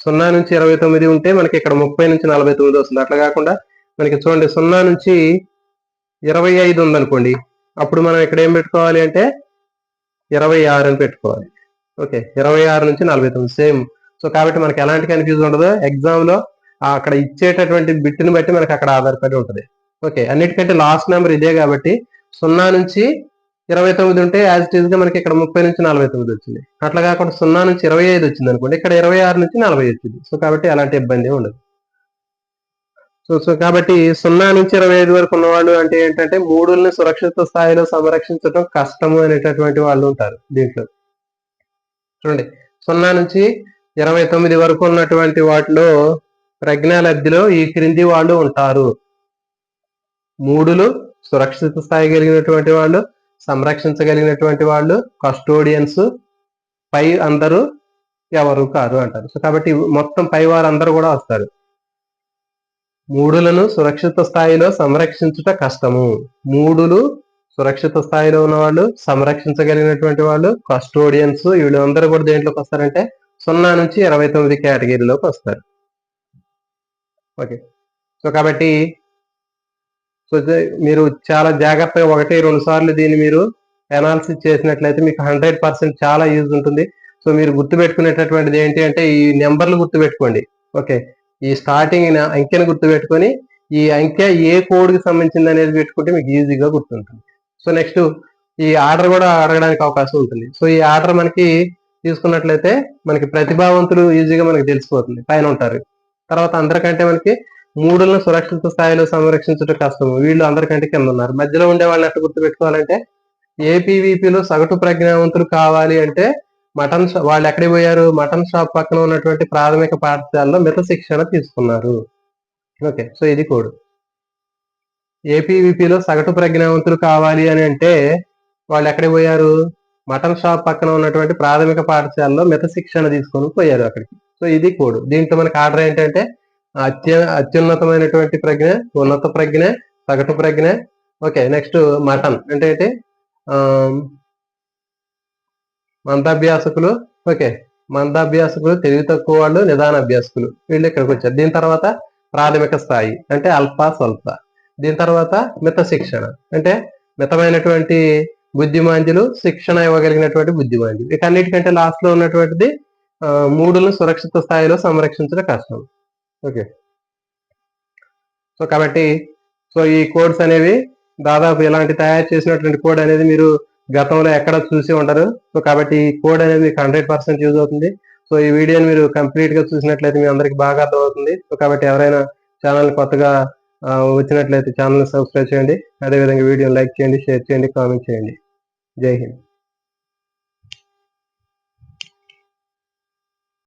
0 నుంచి 29 ఉంటే మనకి ఇక్కడ 30 నుంచి 49 వస్తుంది. అట్లా కాకుండా మనకి చూడండి 0 నుంచి 25 ఉందనుకోండి, అప్పుడు మనం ఇక్కడ ఏం పెట్టుకోవాలి అంటే 26 అని పెట్టుకోవాలి. ఓకే, 26 నుంచి 49 సేమ్. సో కాబట్టి మనకి ఎలాంటి కన్ఫ్యూజ్ ఉండదు. ఎగ్జామ్ లో అక్కడ ఇచ్చేటటువంటి బిట్ని బట్టి మనకి అక్కడ ఆధారపడి ఉంటుంది. ఓకే, అన్నిటికంటే లాస్ట్ నెంబర్ ఇదే కాబట్టి 0 నుంచి 29 ఉంటే యాజ్ ఇట్ ఈజ్ గా మనకి ఇక్కడ 30 నుంచి 49 వచ్చింది. అట్లా కాకుండా 0 నుంచి 25 వచ్చింది అనుకోండి, ఇక్కడ 26 నుంచి 40 వచ్చింది. సో కాబట్టి అలాంటి ఇబ్బంది ఉండదు. సో కాబట్టి 0 నుంచి 25 వరకు ఉన్నవాళ్ళు అంటే ఏంటంటే 3ల్ని సురక్షిత స్థాయిలో సంరక్షించడం కష్టము అనేటటువంటి వాళ్ళు ఉంటారు దీంట్లో. చూడండి 0 నుంచి 29 వరకు ఉన్నటువంటి వాటిలో ప్రజ్ఞాలబ్ధిలో ఈ క్రింది వాళ్ళు ఉంటారు. 3లు సురక్షిత స్థాయి కలిగినటువంటి వాళ్ళు, సంరక్షించగలిగినటువంటి వాళ్ళు, కస్టోడియన్స్, పై అందరూ ఎవరు కారు అంటారు. సో కాబట్టి మొత్తం పై వారందరూ కూడా వస్తారు. 3లను సురక్షిత స్థాయిలో సంరక్షించుట కష్టము. 3లు సురక్షిత స్థాయిలో ఉన్న వాళ్ళు, సంరక్షించగలిగినటువంటి వాళ్ళు, కస్టోడియన్స్, వీళ్ళందరూ కూడా దేంట్లోకి వస్తారంటే 0 నుంచి 29 కేటగిరీలోకి వస్తారు. ఓకే, సో కాబట్టి సో మీరు చాలా జాగ్రత్తగా 1-2 సార్లు దీన్ని మీరు అనాలిసిస్ చేసినట్లయితే మీకు 100% చాలా యూజ్ ఉంటుంది. సో మీరు గుర్తుపెట్టుకునేటటువంటిది ఏంటి అంటే ఈ నెంబర్లు గుర్తుపెట్టుకోండి. ఓకే, ఈ స్టార్టింగ్ అంకెను గుర్తుపెట్టుకొని ఈ అంకె ఏ కోడ్కి సంబంధించింది అనేది పెట్టుకుంటే మీకు ఈజీగా గుర్తుంటుంది. సో నెక్స్ట్ ఈ ఆర్డర్ కూడా అడగడానికి అవకాశం ఉంటుంది. సో ఈ ఆర్డర్ మనకి తీసుకున్నట్లయితే మనకి ప్రతిభావంతులు ఈజీగా మనకి తెలిసిపోతుంది, పైన ఉంటారు. తర్వాత అందరికంటే మనకి 3లను సురక్షిత స్థాయిలో సంరక్షించడం కష్టము, వీళ్ళు అందరికంటే కింద ఉన్నారు. మధ్యలో ఉండే వాళ్ళని ఎట్లా గుర్తుపెట్టుకోవాలంటే ఏపీవీపీలో సగటు ప్రజ్ఞావంతులు కావాలి అంటే మటన్ వాళ్ళు ఎక్కడికి పోయారు? మటన్ షాప్ పక్కన ఉన్నటువంటి ప్రాథమిక పాఠశాలలో మిత శిక్షణ తీసుకున్నారు. ఓకే, సో ఇది కోడ్. ఏపీవీపీలో సగటు ప్రజ్ఞావంతులు కావాలి అని అంటే వాళ్ళు ఎక్కడికి పోయారు? మటన్ షాప్ పక్కన ఉన్నటువంటి ప్రాథమిక పాఠశాలలో మిత శిక్షణ తీసుకొని పోయారు అక్కడికి. సో ఇది కోడ్. దీంట్లో మనకి ఆర్డర్ ఏంటంటే అత్యున్నతమైనటువంటి ప్రజ్ఞ, ఉన్నత ప్రజ్ఞ, సగటు ప్రజ్ఞ. ఓకే, నెక్స్ట్ మటన్ అంటే ఏంటి? మందాభ్యాసకులు. ఓకే, మందాభ్యాసకులు, తెలివి తక్కువ వాళ్ళు, నిదాన అభ్యాసకులు, వీళ్ళు ఇక్కడికి వచ్చారు. దీని తర్వాత ప్రాథమిక స్థాయి అంటే అల్ప స్వల్ప. దీని తర్వాత మిత శిక్షణ అంటే మితమైనటువంటి బుద్ధిమాంద్యులు, శిక్షణ ఇవ్వగలిగినటువంటి బుద్ధిమాంద్యులు. ఇక అన్నిటికంటే లాస్ట్ లో ఉన్నటువంటిది 3లను సురక్షిత స్థాయిలో సంరక్షించడం కష్టం. ఓకే, సో కాబట్టి సో ఈ కోడ్స్ అనేవి దాదాపు ఇలాంటి తయారు చేసినటువంటి కోడ్ అనేది మీరు గతంలో ఎక్కడ చూసి ఉండరు. సో కాబట్టి ఈ కోడ్ అనేది మీకు 100% యూజ్ అవుతుంది. సో ఈ వీడియోని మీరు కంప్లీట్ గా చూసినట్లయితే మీ అందరికి బాగా అర్థమవుతుంది. సో కాబట్టి ఎవరైనా ఛానల్ కొత్తగా వచ్చినట్లయితే ఛానల్ సబ్స్క్రైబ్ చేయండి. అదేవిధంగా వీడియోని లైక్ చేయండి, షేర్ చేయండి, కామెంట్ చేయండి. జై హింద్.